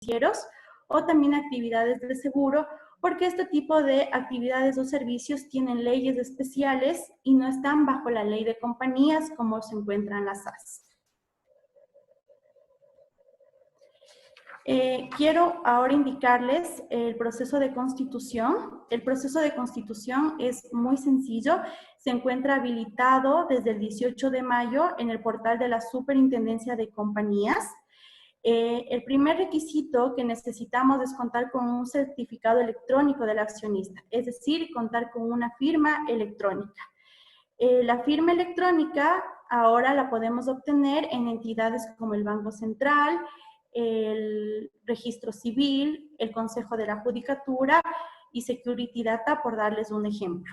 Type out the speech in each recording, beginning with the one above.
financieros o también actividades de seguro, porque este tipo de actividades o servicios tienen leyes especiales y no están bajo la ley de compañías como se encuentran las SAS. Quiero ahora indicarles el proceso de constitución. El proceso de constitución es muy sencillo. Se encuentra habilitado desde el 18 de mayo en el portal de la Superintendencia de Compañías. El primer requisito que necesitamos es contar con un certificado electrónico del accionista, es decir, contar con una firma electrónica. La firma electrónica ahora la podemos obtener en entidades como el Banco Central, el Registro Civil, el Consejo de la Judicatura y Security Data, por darles un ejemplo.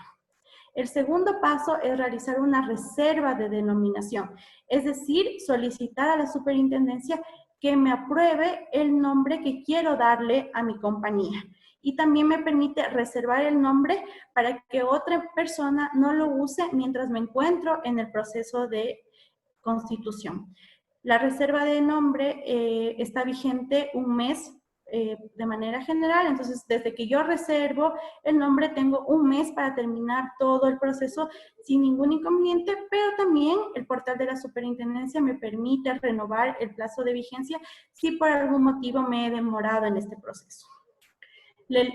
El segundo paso es realizar una reserva de denominación, es decir, solicitar a la superintendencia que me apruebe el nombre que quiero darle a mi compañía. Y también me permite reservar el nombre para que otra persona no lo use mientras me encuentro en el proceso de constitución. La reserva de nombre está vigente un mes de manera general, entonces desde que yo reservo el nombre tengo un mes para terminar todo el proceso sin ningún inconveniente, pero también el portal de la superintendencia me permite renovar el plazo de vigencia si por algún motivo me he demorado en este proceso.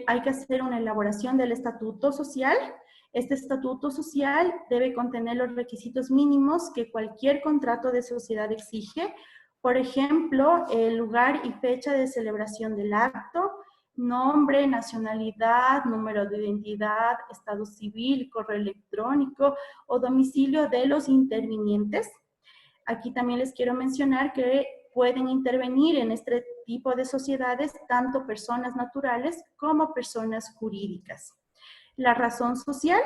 Hay que hacer una elaboración del estatuto social. Este estatuto social debe contener los requisitos mínimos que cualquier contrato de sociedad exige. Por ejemplo, el lugar y fecha de celebración del acto, nombre, nacionalidad, número de identidad, estado civil, correo electrónico o domicilio de los intervinientes. Aquí también les quiero mencionar que pueden intervenir en este tipo de sociedades tanto personas naturales como personas jurídicas. La razón social,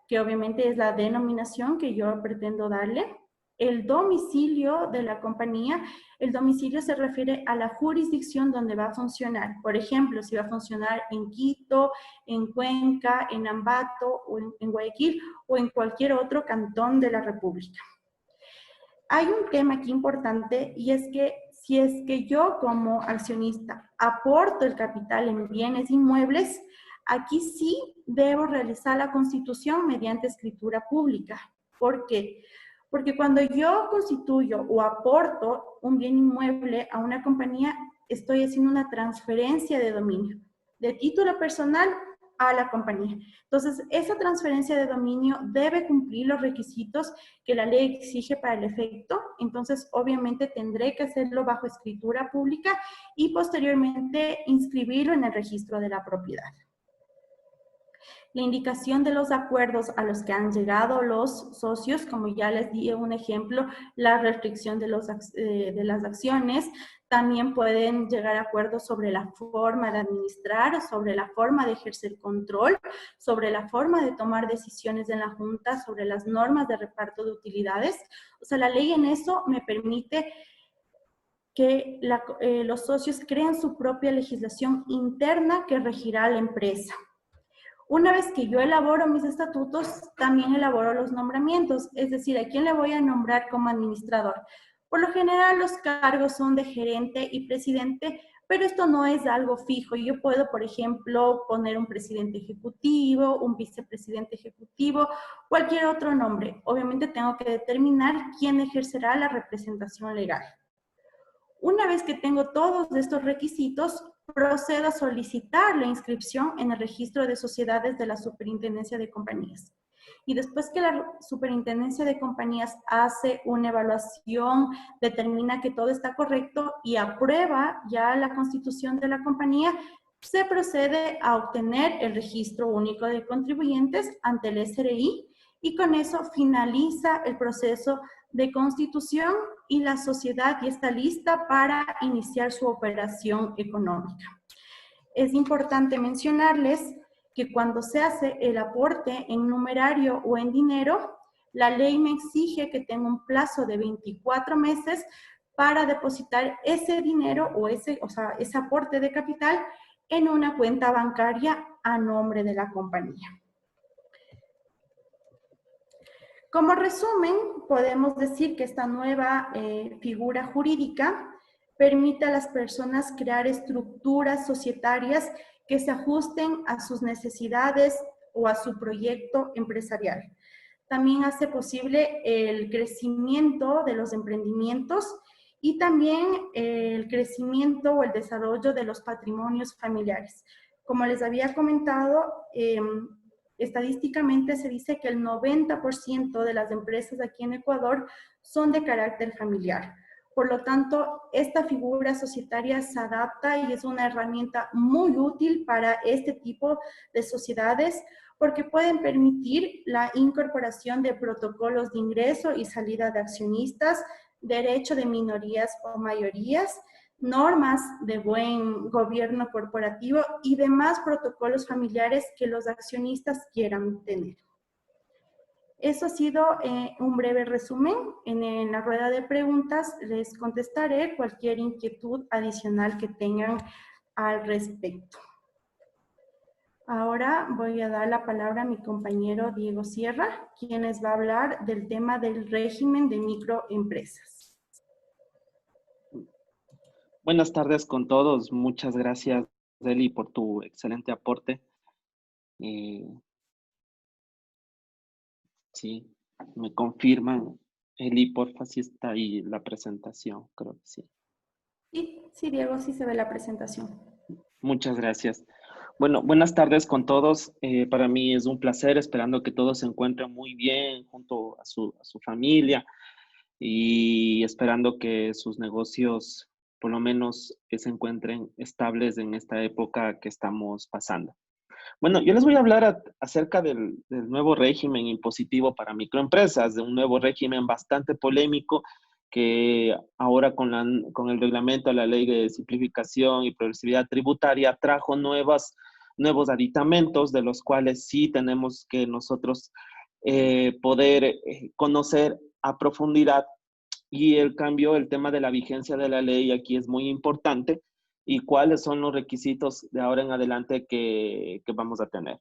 que obviamente es la denominación que yo pretendo darle. El domicilio de la compañía, el domicilio se refiere a la jurisdicción donde va a funcionar. Por ejemplo, si va a funcionar en Quito, en Cuenca, en Ambato, o en Guayaquil, o en cualquier otro cantón de la República. Hay un tema aquí importante y es que si es que yo como accionista aporto el capital en bienes inmuebles, aquí sí debo realizar la constitución mediante escritura pública. ¿Por qué? Porque cuando yo constituyo o aporto un bien inmueble a una compañía, estoy haciendo una transferencia de dominio, de título personal a la compañía. Entonces, esa transferencia de dominio debe cumplir los requisitos que la ley exige para el efecto. Entonces, obviamente, tendré que hacerlo bajo escritura pública y posteriormente inscribirlo en el registro de la propiedad. La indicación de los acuerdos a los que han llegado los socios, como ya les di un ejemplo, la restricción de las acciones. También pueden llegar a acuerdos sobre la forma de administrar, sobre la forma de ejercer control, sobre la forma de tomar decisiones en la Junta, sobre las normas de reparto de utilidades. O sea, la ley en eso me permite que los socios creen su propia legislación interna que regirá a la empresa. Una vez que yo elaboro mis estatutos, también elaboro los nombramientos, es decir, a quién le voy a nombrar como administrador. Por lo general, los cargos son de gerente y presidente, pero esto no es algo fijo. Yo puedo, por ejemplo, poner un presidente ejecutivo, un vicepresidente ejecutivo, cualquier otro nombre. Obviamente tengo que determinar quién ejercerá la representación legal. Una vez que tengo todos estos requisitos, procedo a solicitar la inscripción en el registro de sociedades de la Superintendencia de Compañías. Y después que la Superintendencia de Compañías hace una evaluación, determina que todo está correcto y aprueba ya la constitución de la compañía, se procede a obtener el registro único de contribuyentes ante el SRI y con eso finaliza el proceso de constitución y la sociedad ya está lista para iniciar su operación económica. Es importante mencionarles que cuando se hace el aporte en numerario o en dinero, la ley me exige que tenga un plazo de 24 meses para depositar ese dinero o ese aporte de capital en una cuenta bancaria a nombre de la compañía. Como resumen, podemos decir que esta nueva figura jurídica permite a las personas crear estructuras societarias que se ajusten a sus necesidades o a su proyecto empresarial. También hace posible el crecimiento de los emprendimientos y también el crecimiento o el desarrollo de los patrimonios familiares. Como les había comentado, estadísticamente se dice que el 90% de las empresas aquí en Ecuador son de carácter familiar. Por lo tanto, esta figura societaria se adapta y es una herramienta muy útil para este tipo de sociedades porque pueden permitir la incorporación de protocolos de ingreso y salida de accionistas, derecho de minorías o mayorías, normas de buen gobierno corporativo y demás protocolos familiares que los accionistas quieran tener. Eso ha sido un breve resumen. En la rueda de preguntas les contestaré cualquier inquietud adicional que tengan al respecto. Ahora voy a dar la palabra a mi compañero Diego Sierra, quien les va a hablar del tema del régimen de microempresas. Buenas tardes con todos. Muchas gracias, Deli, por tu excelente aporte. Sí, me confirman, Eli, porfa, si está ahí la presentación, creo que sí. Sí, Diego, sí se ve la presentación. Muchas gracias. Bueno, buenas tardes con todos. Para mí es un placer, esperando que todos se encuentren muy bien junto a su familia y esperando que sus negocios por lo menos se encuentren estables en esta época que estamos pasando. Bueno, yo les voy a hablar acerca del nuevo régimen impositivo para microempresas, de un nuevo régimen bastante polémico que ahora con el reglamento de la Ley de Simplificación y Progresividad Tributaria trajo nuevos aditamentos de los cuales sí tenemos que nosotros poder conocer a profundidad. Y el tema de la vigencia de la ley aquí es muy importante y cuáles son los requisitos de ahora en adelante que vamos a tener.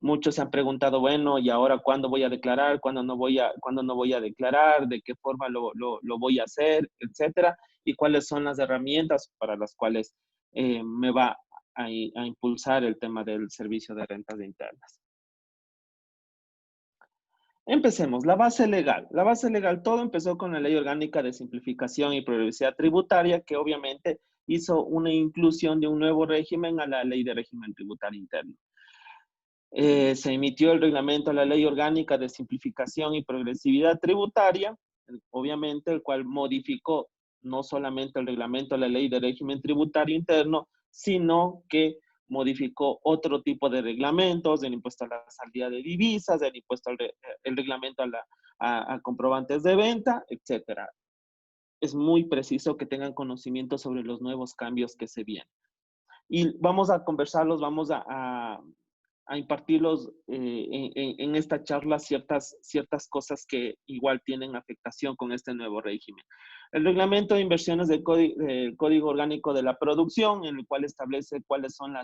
Muchos se han preguntado, bueno, ¿y ahora cuándo voy a declarar? ¿Cuándo no voy a declarar? ¿De qué forma lo voy a hacer? Etcétera. Y cuáles son las herramientas para las cuales me va a impulsar el tema del servicio de rentas internas. Empecemos, la base legal. La base legal, todo empezó con la Ley Orgánica de Simplificación y Progresividad Tributaria, que obviamente hizo una inclusión de un nuevo régimen a la Ley de Régimen Tributario Interno. Se emitió el reglamento a la Ley Orgánica de Simplificación y Progresividad Tributaria, obviamente el cual modificó no solamente el reglamento a la Ley de Régimen Tributario Interno, sino que modificó otro tipo de reglamentos, el impuesto a la salida de divisas, el impuesto el reglamento a comprobantes de venta, etcétera. Es muy preciso que tengan conocimiento sobre los nuevos cambios que se vienen. Y vamos a conversarlos, vamos a impartirlos en esta charla ciertas cosas que igual tienen afectación con este nuevo régimen. El reglamento de inversiones del Código Orgánico de la Producción, en el cual establece cuáles son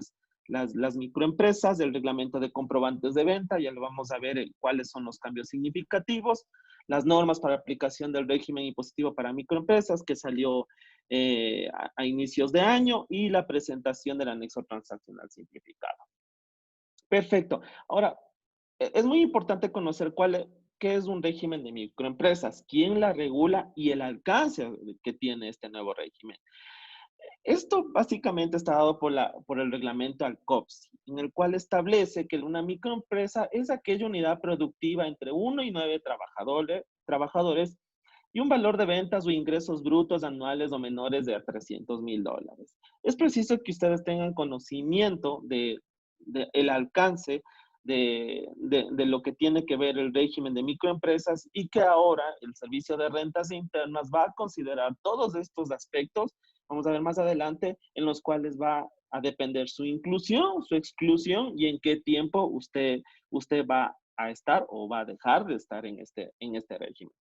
las microempresas, el reglamento de comprobantes de venta, ya lo vamos a ver cuáles son los cambios significativos, las normas para aplicación del régimen impositivo para microempresas, que salió a inicios de año, y la presentación del anexo transaccional simplificado. Perfecto. Ahora, es muy importante conocer qué es un régimen de microempresas, quién la regula y el alcance que tiene este nuevo régimen. Esto básicamente está dado por el reglamento ALCOPSI, en el cual establece que una microempresa es aquella unidad productiva entre 1 y 9 trabajadores y un valor de ventas o ingresos brutos anuales o menores de $300,000. Es preciso que ustedes tengan conocimiento del alcance de lo que tiene que ver el régimen de microempresas y que ahora el Servicio de Rentas Internas va a considerar todos estos aspectos, vamos a ver más adelante, en los cuales va a depender su inclusión, su exclusión y en qué tiempo usted va a estar o va a dejar de estar en este régimen.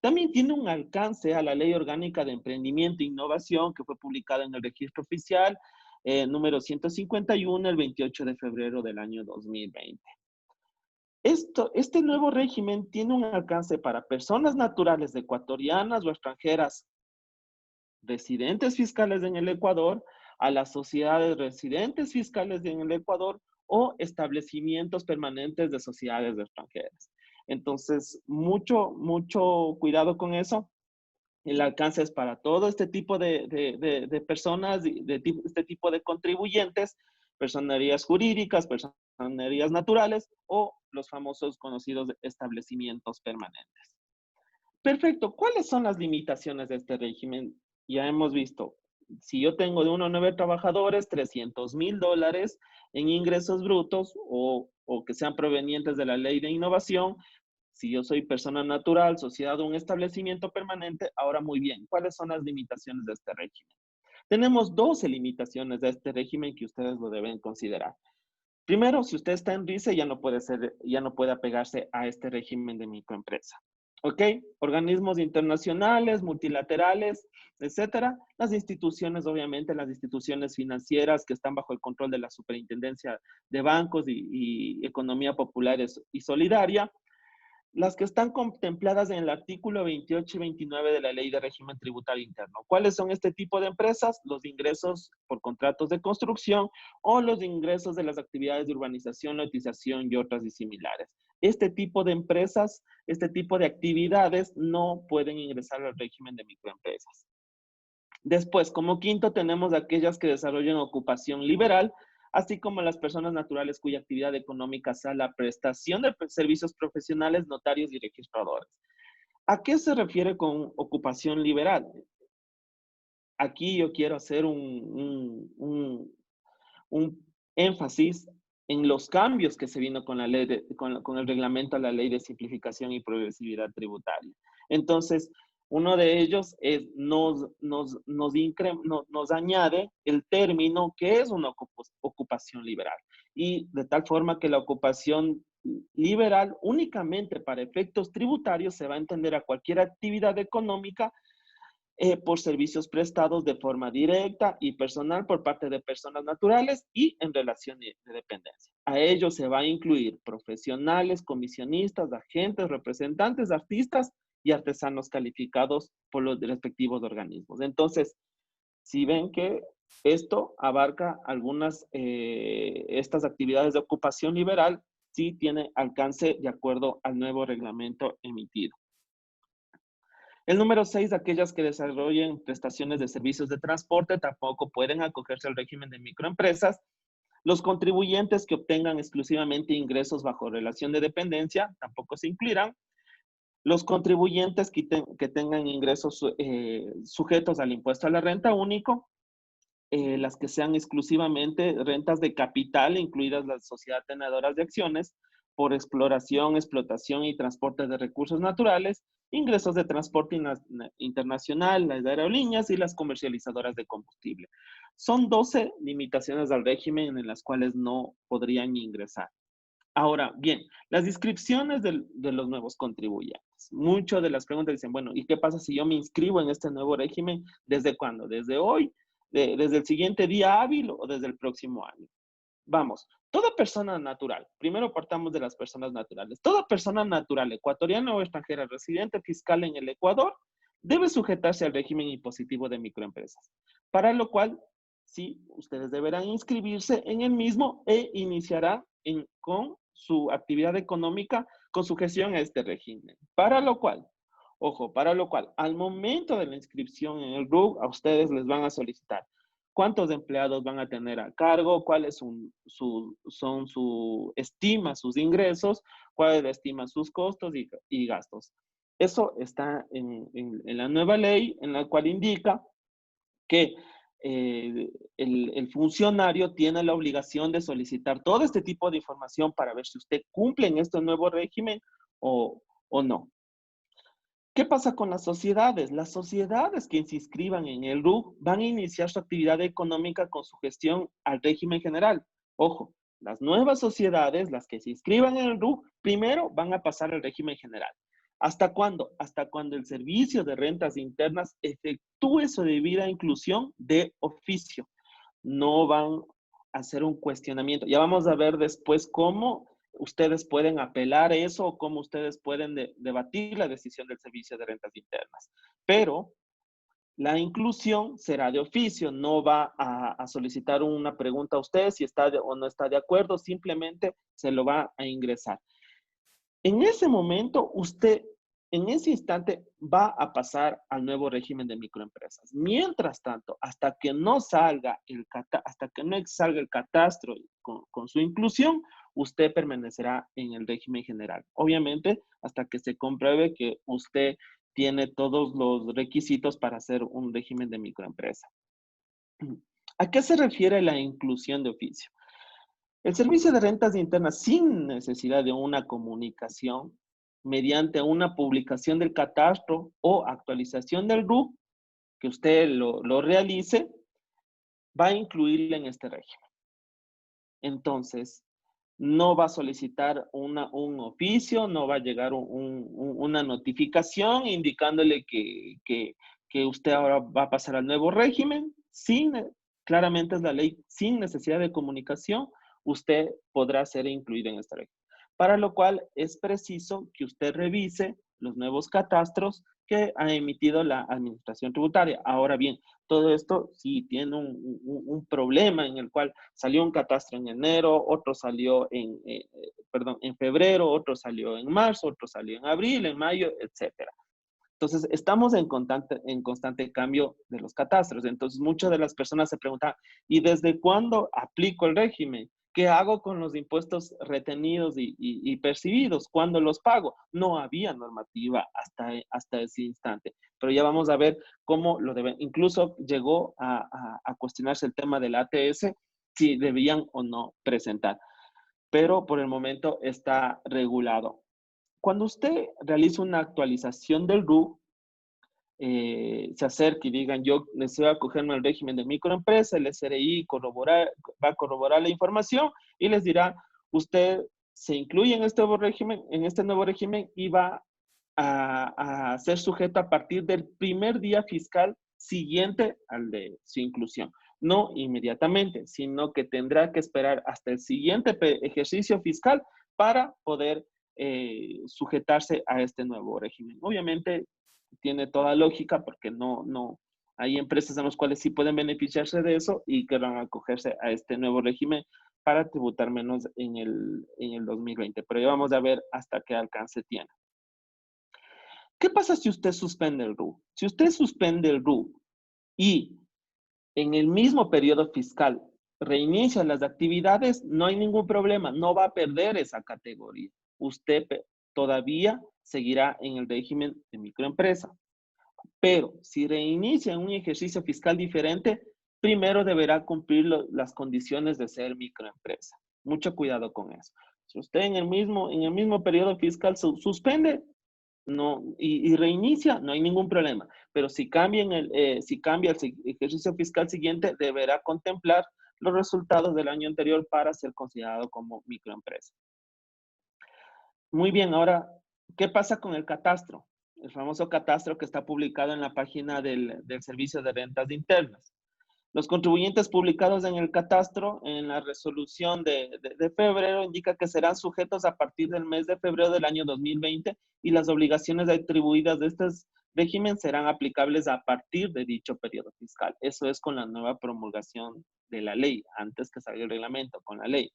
También tiene un alcance a la Ley Orgánica de Emprendimiento e Innovación que fue publicada en el Registro Oficial número 151 el 28 de febrero del año 2020. Este nuevo régimen tiene un alcance para personas naturales ecuatorianas o extranjeras residentes fiscales en el Ecuador, a las sociedades residentes fiscales en el Ecuador o establecimientos permanentes de sociedades extranjeras. Entonces, mucho cuidado con eso. El alcance es para todo este tipo de personas, este tipo de contribuyentes, personerías jurídicas, personerías naturales o los famosos conocidos establecimientos permanentes. Perfecto. ¿Cuáles son las limitaciones de este régimen? Ya hemos visto, si yo tengo de 1 a 9 trabajadores, $300,000 en ingresos brutos o que sean provenientes de la ley de innovación. Si yo soy persona natural, sociedad o un establecimiento permanente, ahora muy bien, ¿cuáles son las limitaciones de este régimen? Tenemos 12 limitaciones de este régimen que ustedes lo deben considerar. Primero, si usted está en RICE, ya no puede apegarse a este régimen de microempresa. ¿Ok? Organismos internacionales, multilaterales, etcétera. Las instituciones, obviamente, las instituciones financieras que están bajo el control de la Superintendencia de Bancos y Economía Popular y Solidaria. Las que están contempladas en el artículo 28 y 29 de la Ley de Régimen Tributario Interno. ¿Cuáles son este tipo de empresas? Los ingresos por contratos de construcción o los ingresos de las actividades de urbanización, lotización y otras y similares. Este tipo de empresas, este tipo de actividades no pueden ingresar al régimen de microempresas. Después, como quinto, tenemos aquellas que desarrollan ocupación liberal, así como las personas naturales cuya actividad económica sea la prestación de servicios profesionales, notarios y registradores. ¿A qué se refiere con ocupación liberal? Aquí yo quiero hacer un énfasis en los cambios que se vino con la ley con el reglamento a la Ley de Simplificación y Progresividad Tributaria. Entonces, uno de ellos es, nos añade el término que es una ocupación liberal. Y de tal forma que la ocupación liberal únicamente para efectos tributarios se va a entender a cualquier actividad económica por servicios prestados de forma directa y personal por parte de personas naturales y en relación de dependencia. A ello se va a incluir profesionales, comisionistas, agentes, representantes, artistas y artesanos calificados por los respectivos organismos. Entonces, si ven que esto abarca algunas, estas actividades de ocupación liberal, sí tiene alcance de acuerdo al nuevo reglamento emitido. El número 6, aquellas que desarrollen prestaciones de servicios de transporte tampoco pueden acogerse al régimen de microempresas. Los contribuyentes que obtengan exclusivamente ingresos bajo relación de dependencia tampoco se incluirán. Los contribuyentes que tengan ingresos sujetos al impuesto a la renta único, las que sean exclusivamente rentas de capital, incluidas las sociedades tenedoras de acciones, por exploración, explotación y transporte de recursos naturales, ingresos de transporte internacional, las aerolíneas y las comercializadoras de combustible. Son 12 limitaciones al régimen en las cuales no podrían ingresar. Ahora, bien, las inscripciones de los nuevos contribuyentes. Muchas de las preguntas dicen, bueno, ¿y qué pasa si yo me inscribo en este nuevo régimen? ¿Desde cuándo? ¿Desde hoy? ¿Desde el siguiente día hábil o desde el próximo año? Vamos, toda persona natural, primero partamos de las personas naturales, toda persona natural, ecuatoriana o extranjera, residente fiscal en el Ecuador, debe sujetarse al régimen impositivo de microempresas, para lo cual, sí, ustedes deberán inscribirse en el mismo e iniciará con su actividad económica con sujeción a este régimen, para lo cual, ojo, para lo cual, al momento de la inscripción en el RUC, a ustedes les van a solicitar cuántos empleados van a tener a cargo, cuáles son su estima, sus ingresos, cuáles estiman sus costos y gastos. Eso está en la nueva ley, en la cual indica que el funcionario tiene la obligación de solicitar todo este tipo de información para ver si usted cumple en este nuevo régimen o no. ¿Qué pasa con las sociedades? Las sociedades que se inscriban en el RUC van a iniciar su actividad económica con su gestión al régimen general. Ojo, las nuevas sociedades, las que se inscriban en el RUC, primero van a pasar al régimen general. ¿Hasta cuándo? Hasta cuando el Servicio de Rentas Internas efectúe su debida inclusión de oficio. No van a hacer un cuestionamiento. Ya vamos a ver después cómo ustedes pueden apelar eso o cómo ustedes pueden debatir la decisión del Servicio de Rentas Internas. Pero La inclusión será de oficio, no va a solicitar una pregunta a usted si está o no está de acuerdo, simplemente se lo va a ingresar. En ese momento, usted, en ese instante, va a pasar al nuevo régimen de microempresas. Mientras tanto, hasta que no salga el catastro con su inclusión, usted permanecerá en el régimen general. Obviamente, hasta que se compruebe que usted tiene todos los requisitos para hacer un régimen de microempresa. ¿A qué se refiere la inclusión de oficio? El servicio de rentas internas, sin necesidad de una comunicación, mediante una publicación del catastro o actualización del RUC, que usted lo realice, va a incluirle en este régimen. Entonces, no va a solicitar un oficio, no va a llegar una notificación indicándole que usted ahora va a pasar al nuevo régimen. Claramente es la ley, sin necesidad de comunicación, usted podrá ser incluido en este régimen. Para lo cual es preciso que usted revise los nuevos catastros que ha emitido la Administración Tributaria. Ahora bien, todo esto sí tiene un problema en el cual salió un catastro en enero, otro salió en febrero, otro salió en marzo, otro salió en abril, en mayo, etcétera. Entonces, estamos en constante cambio de los catastros. Entonces, muchas de las personas se preguntan, ¿y desde cuándo aplico el régimen? ¿Qué hago con los impuestos retenidos y percibidos? ¿Cuándo los pago? No había normativa hasta ese instante. Pero ya vamos a ver cómo lo deben. Incluso llegó a cuestionarse el tema del ATS, si debían o no presentar. Pero por el momento está regulado. Cuando usted realiza una actualización del RUC, se acerque y digan, yo necesito acogerme al régimen de microempresa, el SRI va a corroborar la información y les dirá, usted se incluye en este nuevo régimen y va a ser sujeto a partir del primer día fiscal siguiente al de su inclusión. No inmediatamente, sino que tendrá que esperar hasta el siguiente ejercicio fiscal para poder sujetarse a este nuevo régimen. Obviamente, tiene toda lógica porque hay empresas en las cuales sí pueden beneficiarse de eso y querrán acogerse a este nuevo régimen para tributar menos en el 2020. Pero ya vamos a ver hasta qué alcance tiene. ¿Qué pasa si usted suspende el RUC? Si usted suspende el RUC y en el mismo periodo fiscal reinicia las actividades, no hay ningún problema, no va a perder esa categoría. Usted todavía seguirá en el régimen de microempresa. Pero si reinicia un ejercicio fiscal diferente, primero deberá cumplir las condiciones de ser microempresa. Mucho cuidado con eso. Si usted en el mismo periodo fiscal suspende y reinicia, no hay ningún problema. Pero si cambia el ejercicio fiscal siguiente, deberá contemplar los resultados del año anterior para ser considerado como microempresa. Muy bien, ahora, ¿qué pasa con el catastro? El famoso catastro que está publicado en la página del Servicio de Rentas Internas. Los contribuyentes publicados en el catastro, en la resolución de febrero, indica que serán sujetos a partir del mes de febrero del año 2020 y las obligaciones atribuidas de este régimen serán aplicables a partir de dicho periodo fiscal. Eso es con la nueva promulgación de la ley, antes que salga el reglamento, con la ley.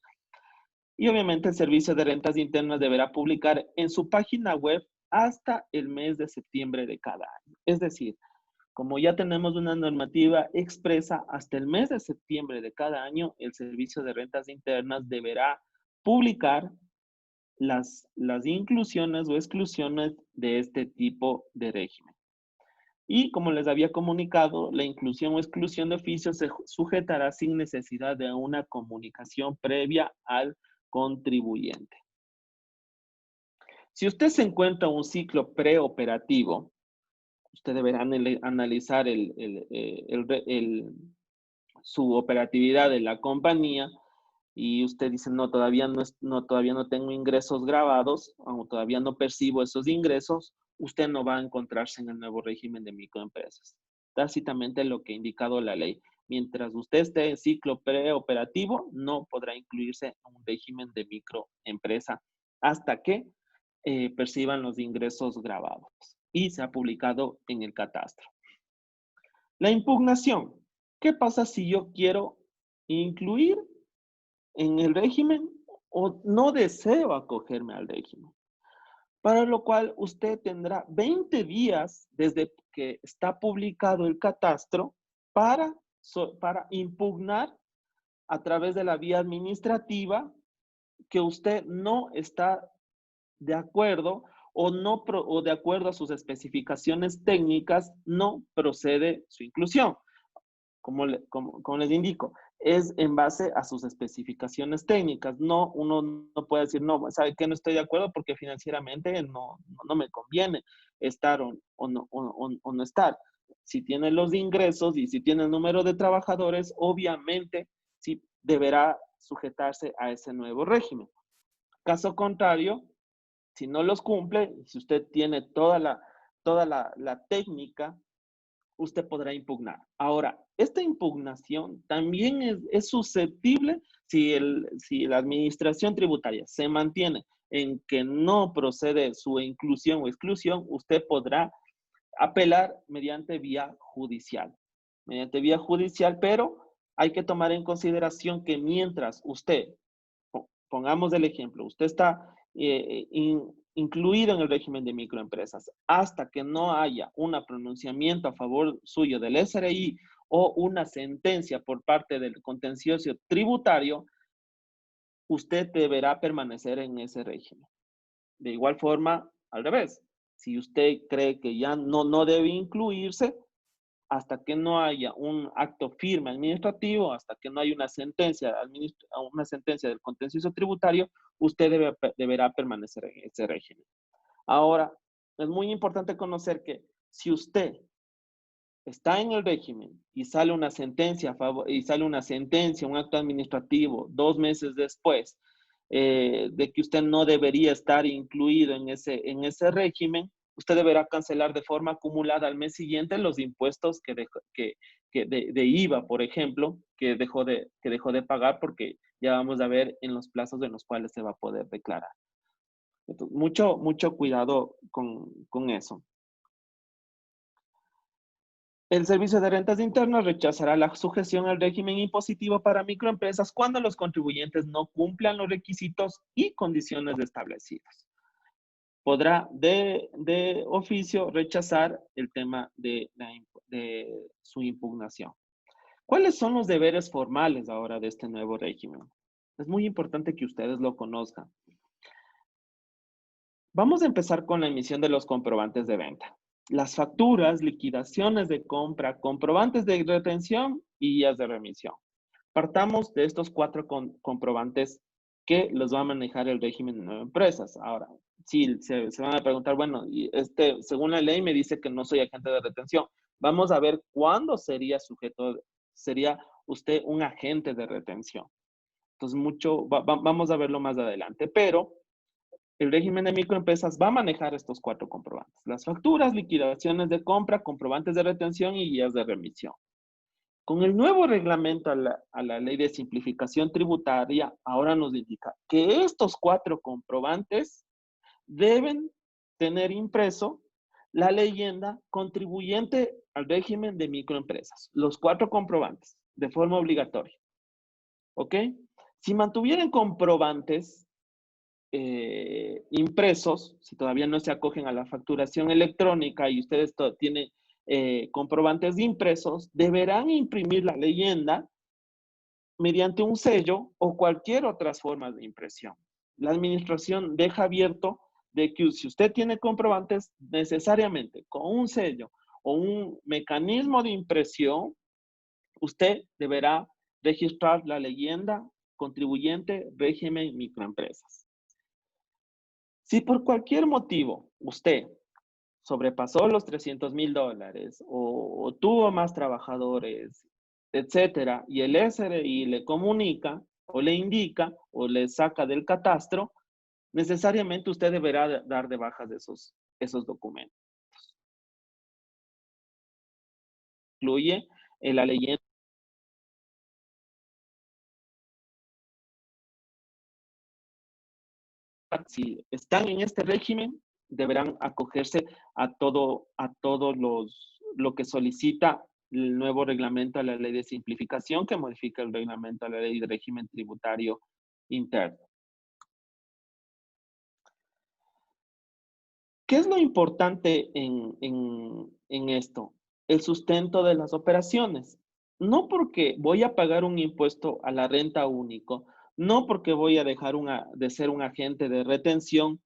Y obviamente el Servicio de Rentas Internas deberá publicar en su página web hasta el mes de septiembre de cada año. Es decir, como ya tenemos una normativa expresa, hasta el mes de septiembre de cada año, el Servicio de Rentas Internas deberá publicar las inclusiones o exclusiones de este tipo de régimen. Y como les había comunicado, la inclusión o exclusión de oficio se sujetará sin necesidad de una comunicación previa al contribuyente. Si usted se encuentra en un ciclo preoperativo, usted deberá analizar su operatividad de la compañía y usted dice, no, todavía no tengo ingresos grabados, o todavía no percibo esos ingresos, usted no va a encontrarse en el nuevo régimen de microempresas. Tácitamente lo que ha indicado la ley. Mientras usted esté en ciclo preoperativo, no podrá incluirse en un régimen de microempresa hasta que perciban los ingresos grabados y se ha publicado en el catastro. La impugnación. ¿Qué pasa si yo quiero incluir en el régimen o no deseo acogerme al régimen? Para lo cual usted tendrá 20 días desde que está publicado el catastro para impugnar a través de la vía administrativa que usted no está de acuerdo o de acuerdo a sus especificaciones técnicas no procede su inclusión. Como les indico, es en base a sus especificaciones técnicas. No, uno no puede decir, no, ¿sabe qué? No estoy de acuerdo porque financieramente no me conviene estar o no estar. Si tiene los ingresos y si tiene el número de trabajadores, obviamente sí deberá sujetarse a ese nuevo régimen. Caso contrario, si no los cumple, si usted tiene toda la técnica, usted podrá impugnar. Ahora, esta impugnación también es susceptible si la administración tributaria se mantiene en que no procede su inclusión o exclusión, usted podrá apelar mediante vía judicial. Mediante vía judicial, pero hay que tomar en consideración que mientras usted, pongamos el ejemplo, usted está incluido en el régimen de microempresas, hasta que no haya un pronunciamiento a favor suyo del SRI o una sentencia por parte del contencioso tributario, usted deberá permanecer en ese régimen. De igual forma, al revés, si usted cree que ya no debe incluirse, hasta que no haya un acto firme administrativo, hasta que no haya una sentencia del contencioso tributario, usted deberá permanecer en ese régimen. Ahora, es muy importante conocer que si usted está en el régimen y sale una sentencia, un acto administrativo 2 meses después de que usted no debería estar incluido en ese régimen, usted deberá cancelar de forma acumulada al mes siguiente los impuestos de IVA, por ejemplo, que dejó de pagar, porque ya vamos a ver en los plazos en los cuales se va a poder declarar. Entonces, mucho cuidado con eso. El Servicio de Rentas Internas rechazará la sujeción al régimen impositivo para microempresas cuando los contribuyentes no cumplan los requisitos y condiciones establecidos. Podrá de oficio rechazar el tema de su impugnación. ¿Cuáles son los deberes formales ahora de este nuevo régimen? Es muy importante que ustedes lo conozcan. Vamos a empezar con la emisión de los comprobantes de venta. Las facturas, liquidaciones de compra, comprobantes de retención y guías de remisión. Partamos de estos 4 comprobantes que los va a manejar el régimen de nuevas empresas. Ahora, sí, se van a preguntar, bueno, y según la ley me dice que no soy agente de retención. Vamos a ver cuándo sería usted un agente de retención. Entonces, vamos a verlo más adelante, pero el régimen de microempresas va a manejar estos 4 comprobantes: las facturas, liquidaciones de compra, comprobantes de retención y guías de remisión. Con el nuevo reglamento a la ley de simplificación tributaria, ahora nos indica que estos 4 comprobantes deben tener impreso la leyenda contribuyente al régimen de microempresas. Los 4 comprobantes, de forma obligatoria. ¿Ok? Si mantuvieran comprobantes impresos, si todavía no se acogen a la facturación electrónica y ustedes tienen comprobantes impresos, deberán imprimir la leyenda mediante un sello o cualquier otra forma de impresión. La administración deja abierto de que si usted tiene comprobantes, necesariamente con un sello o un mecanismo de impresión, usted deberá registrar la leyenda contribuyente régimen microempresas. Si por cualquier motivo usted sobrepasó los $300,000 o tuvo más trabajadores, etcétera, y el SRI le comunica o le indica o le saca del catastro, necesariamente usted deberá dar de bajas de esos documentos. Incluye la leyenda. Si están en este régimen, deberán acogerse a todo lo que solicita el nuevo reglamento a la ley de simplificación que modifica el reglamento a la ley de régimen tributario interno. ¿Qué es lo importante en esto? El sustento de las operaciones. No porque voy a pagar un impuesto a la renta único, no porque voy a dejar de ser un agente de retención,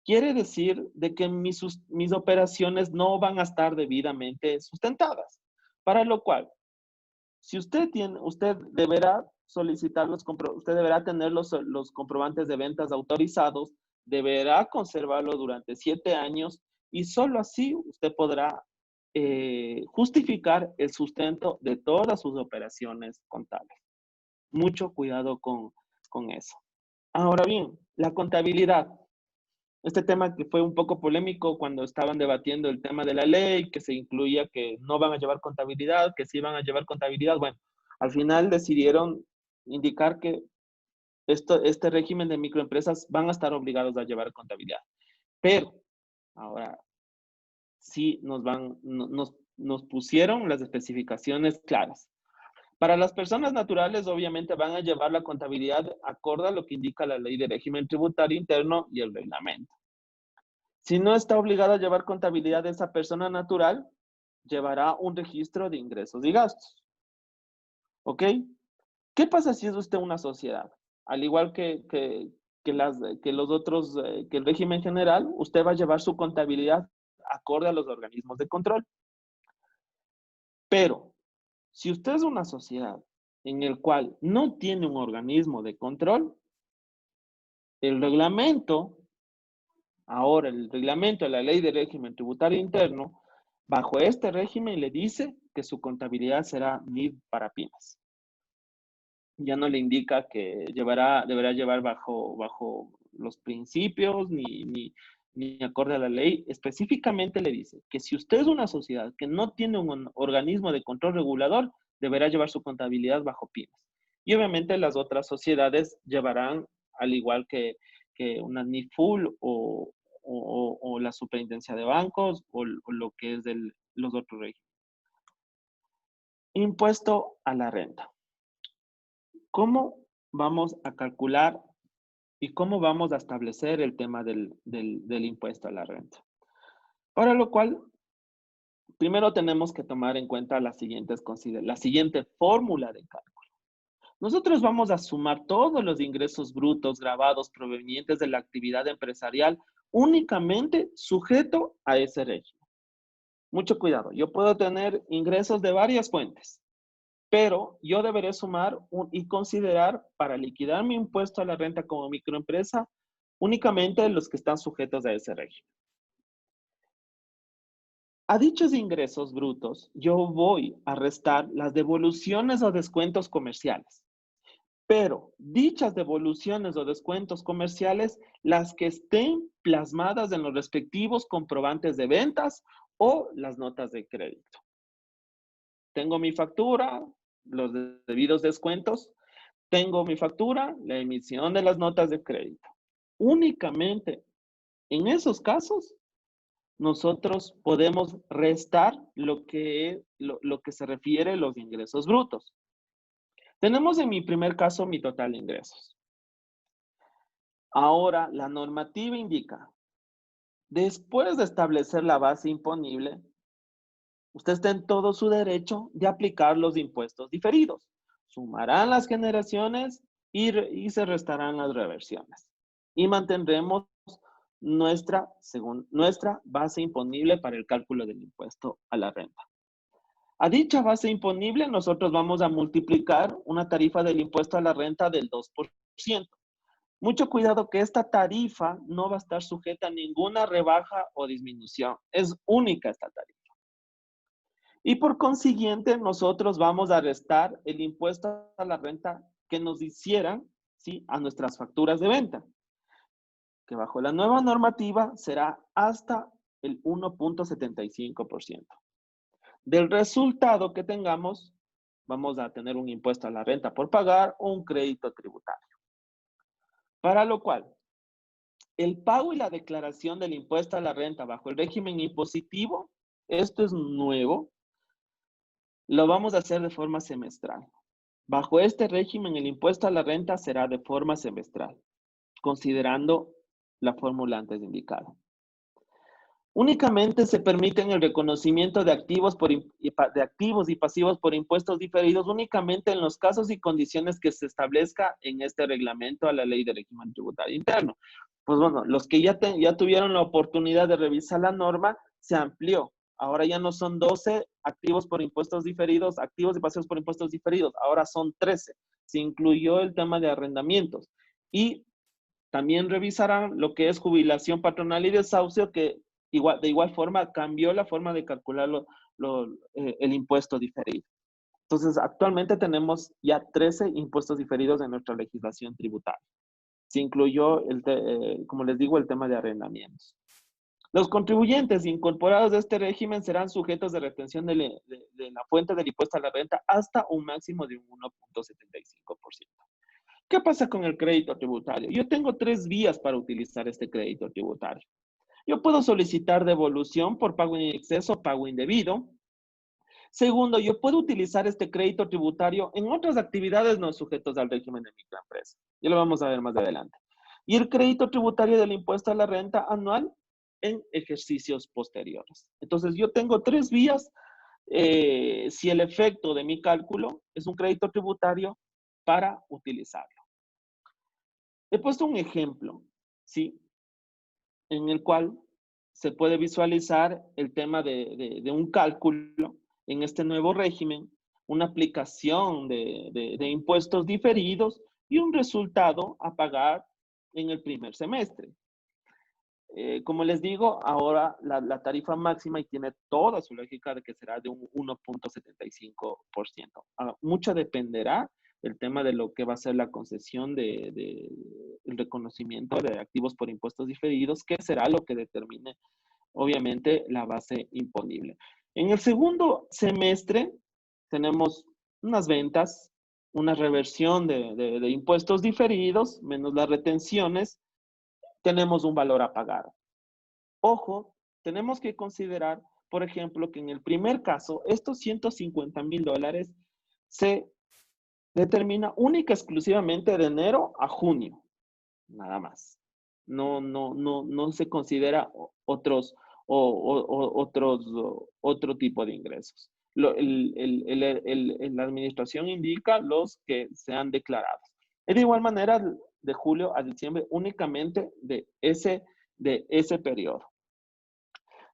quiere decir de que mis operaciones no van a estar debidamente sustentadas. Para lo cual, si usted deberá solicitar usted deberá tener los comprobantes de ventas autorizados, deberá conservarlo durante 7 años y solo así usted podrá justificar el sustento de todas sus operaciones contables. Mucho cuidado con eso. Ahora bien, la contabilidad. Este tema que fue un poco polémico cuando estaban debatiendo el tema de la ley, que se incluía que no van a llevar contabilidad, que sí van a llevar contabilidad. Bueno, al final decidieron indicar que este régimen de microempresas van a estar obligados a llevar contabilidad. Pero ahora sí nos pusieron las especificaciones claras. Para las personas naturales, obviamente, van a llevar la contabilidad acorde a lo que indica la ley de régimen tributario interno y el reglamento. Si no está obligada a llevar contabilidad de esa persona natural, llevará un registro de ingresos y gastos. ¿Ok? ¿Qué pasa si es usted una sociedad? Al igual que los otros, que el régimen general, usted va a llevar su contabilidad acorde a los organismos de control. Pero, si usted es una sociedad en el cual no tiene un organismo de control, el reglamento de la ley de régimen tributario interno, bajo este régimen le dice que su contabilidad será NIF para pymes. Ya no le indica que deberá llevar bajo los principios ni acorde a la ley. Específicamente le dice que si usted es una sociedad que no tiene un organismo de control regulador, deberá llevar su contabilidad bajo pymes. Y obviamente las otras sociedades llevarán, al igual que una NIF full o la superintendencia de bancos o lo que es los otros regímenes. Impuesto a la renta. ¿Cómo vamos a calcular y cómo vamos a establecer el tema del impuesto a la renta? Para lo cual, primero tenemos que tomar en cuenta la siguiente fórmula de cálculo. Nosotros vamos a sumar todos los ingresos brutos grabados provenientes de la actividad empresarial únicamente sujeto a ese régimen. Mucho cuidado, yo puedo tener ingresos de varias fuentes, pero yo deberé sumar y considerar para liquidar mi impuesto a la renta como microempresa únicamente los que están sujetos a ese régimen. A dichos ingresos brutos, yo voy a restar las devoluciones o descuentos comerciales. Pero dichas devoluciones o descuentos comerciales, las que estén plasmadas en los respectivos comprobantes de ventas o las notas de crédito. Tengo mi factura, los debidos descuentos, tengo mi factura, la emisión de las notas de crédito. Únicamente en esos casos, nosotros podemos restar lo que se refiere a los ingresos brutos. Tenemos en mi primer caso mi total de ingresos. Ahora, la normativa indica, después de establecer la base imponible, usted está en todo su derecho de aplicar los impuestos diferidos. Sumarán las generaciones y se restarán las reversiones. Y mantendremos nuestra base imponible para el cálculo del impuesto a la renta. A dicha base imponible, nosotros vamos a multiplicar una tarifa del impuesto a la renta del 2%. Mucho cuidado que esta tarifa no va a estar sujeta a ninguna rebaja o disminución. Es única esta tarifa. Y por consiguiente, nosotros vamos a restar el impuesto a la renta que nos hicieran, ¿sí?, a nuestras facturas de venta, que bajo la nueva normativa será hasta el 1.75%. Del resultado que tengamos, vamos a tener un impuesto a la renta por pagar o un crédito tributario. Para lo cual, el pago y la declaración del impuesto a la renta bajo el régimen impositivo, esto es nuevo, Lo vamos a hacer de forma semestral. Bajo este régimen, el impuesto a la renta será de forma semestral, considerando la fórmula antes indicada. Únicamente se permiten el reconocimiento de activos, de activos y pasivos por impuestos diferidos únicamente en los casos y condiciones que se establezca en este reglamento a la Ley de Régimen Tributario Interno. Pues bueno, los que ya tuvieron la oportunidad de revisar la norma, se amplió. Ahora ya no son 12 activos por impuestos diferidos, activos y pasivos por impuestos diferidos, ahora son 13. Se incluyó el tema de arrendamientos. Y también revisarán lo que es jubilación patronal y desahucio, que de igual forma cambió la forma de calcular el impuesto diferido. Entonces, actualmente tenemos ya 13 impuestos diferidos en nuestra legislación tributaria. Se incluyó, como les digo, el tema de arrendamientos. Los contribuyentes incorporados de este régimen serán sujetos de retención de la fuente del impuesto a la renta hasta un máximo de un 1.75%. ¿Qué pasa con el crédito tributario? Yo tengo 3 vías para utilizar este crédito tributario. Yo puedo solicitar devolución por pago en exceso o pago indebido. Segundo, yo puedo utilizar este crédito tributario en otras actividades no sujetas al régimen de microempresa. Ya lo vamos a ver más adelante. Y el crédito tributario del impuesto a la renta anual en ejercicios posteriores. Entonces, yo tengo 3 vías si el efecto de mi cálculo es un crédito tributario para utilizarlo. He puesto un ejemplo, ¿sí? En el cual se puede visualizar el tema de un cálculo en este nuevo régimen, una aplicación de impuestos diferidos y un resultado a pagar en el primer semestre. Como les digo, ahora la tarifa máxima y tiene toda su lógica de que será de un 1.75%. Mucho dependerá del tema de lo que va a ser la concesión el reconocimiento de activos por impuestos diferidos, que será lo que determine, obviamente, la base imponible. En el segundo semestre tenemos unas ventas, una reversión de impuestos diferidos, menos las retenciones, tenemos un valor a pagar. Ojo, tenemos que considerar, por ejemplo, que en el primer caso, estos $150,000 se determina única y exclusivamente de enero a junio, nada más. No se considera otro tipo de ingresos. La administración indica los que sean declarados. Y de igual manera, de julio a diciembre, únicamente de ese periodo.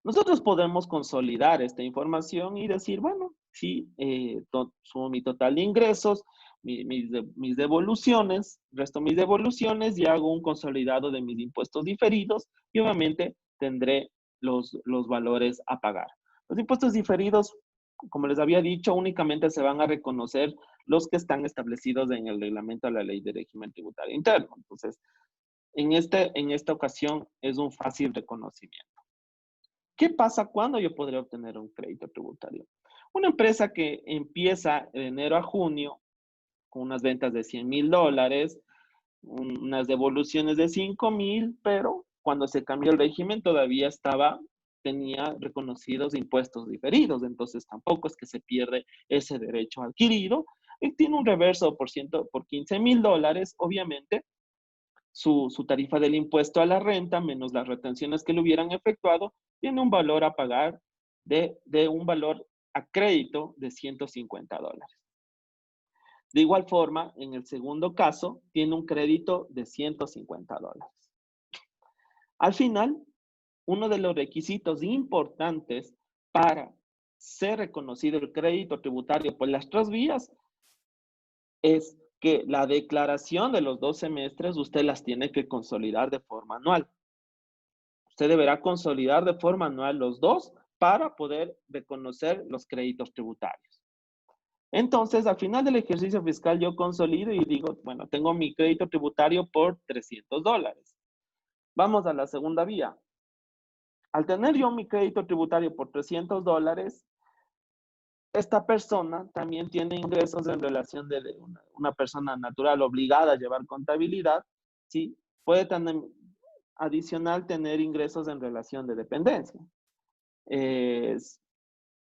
Nosotros podemos consolidar esta información y decir, bueno, sí, sumo mi total de ingresos, mis devoluciones, resto mis devoluciones y hago un consolidado de mis impuestos diferidos y obviamente tendré los valores a pagar. Los impuestos diferidos, como les había dicho, únicamente se van a reconocer los que están establecidos en el reglamento de la Ley de Régimen Tributario Interno. Entonces, en esta ocasión es un fácil reconocimiento. ¿Qué pasa cuando yo podría obtener un crédito tributario? Una empresa que empieza de enero a junio con unas ventas de $100,000, unas devoluciones de $5,000, pero cuando se cambió el régimen todavía tenía reconocidos impuestos diferidos, entonces tampoco es que se pierde ese derecho adquirido. Y tiene un reverso por $15,000, obviamente, su tarifa del impuesto a la renta menos las retenciones que le hubieran efectuado, tiene un valor a pagar de un valor a crédito de $150. De igual forma, en el segundo caso, tiene un crédito de $150. Al final, uno de los requisitos importantes para ser reconocido el crédito tributario por las 3 vías es que la declaración de los 2 semestres usted las tiene que consolidar de forma anual. Usted deberá consolidar de forma anual los 2 para poder reconocer los créditos tributarios. Entonces, al final del ejercicio fiscal, yo consolido y digo, bueno, tengo mi crédito tributario por $300. Vamos a la segunda vía. Al tener yo mi crédito tributario por $300, esta persona también tiene ingresos en relación de una persona natural obligada a llevar contabilidad, ¿sí? Puede también adicional tener ingresos en relación de dependencia.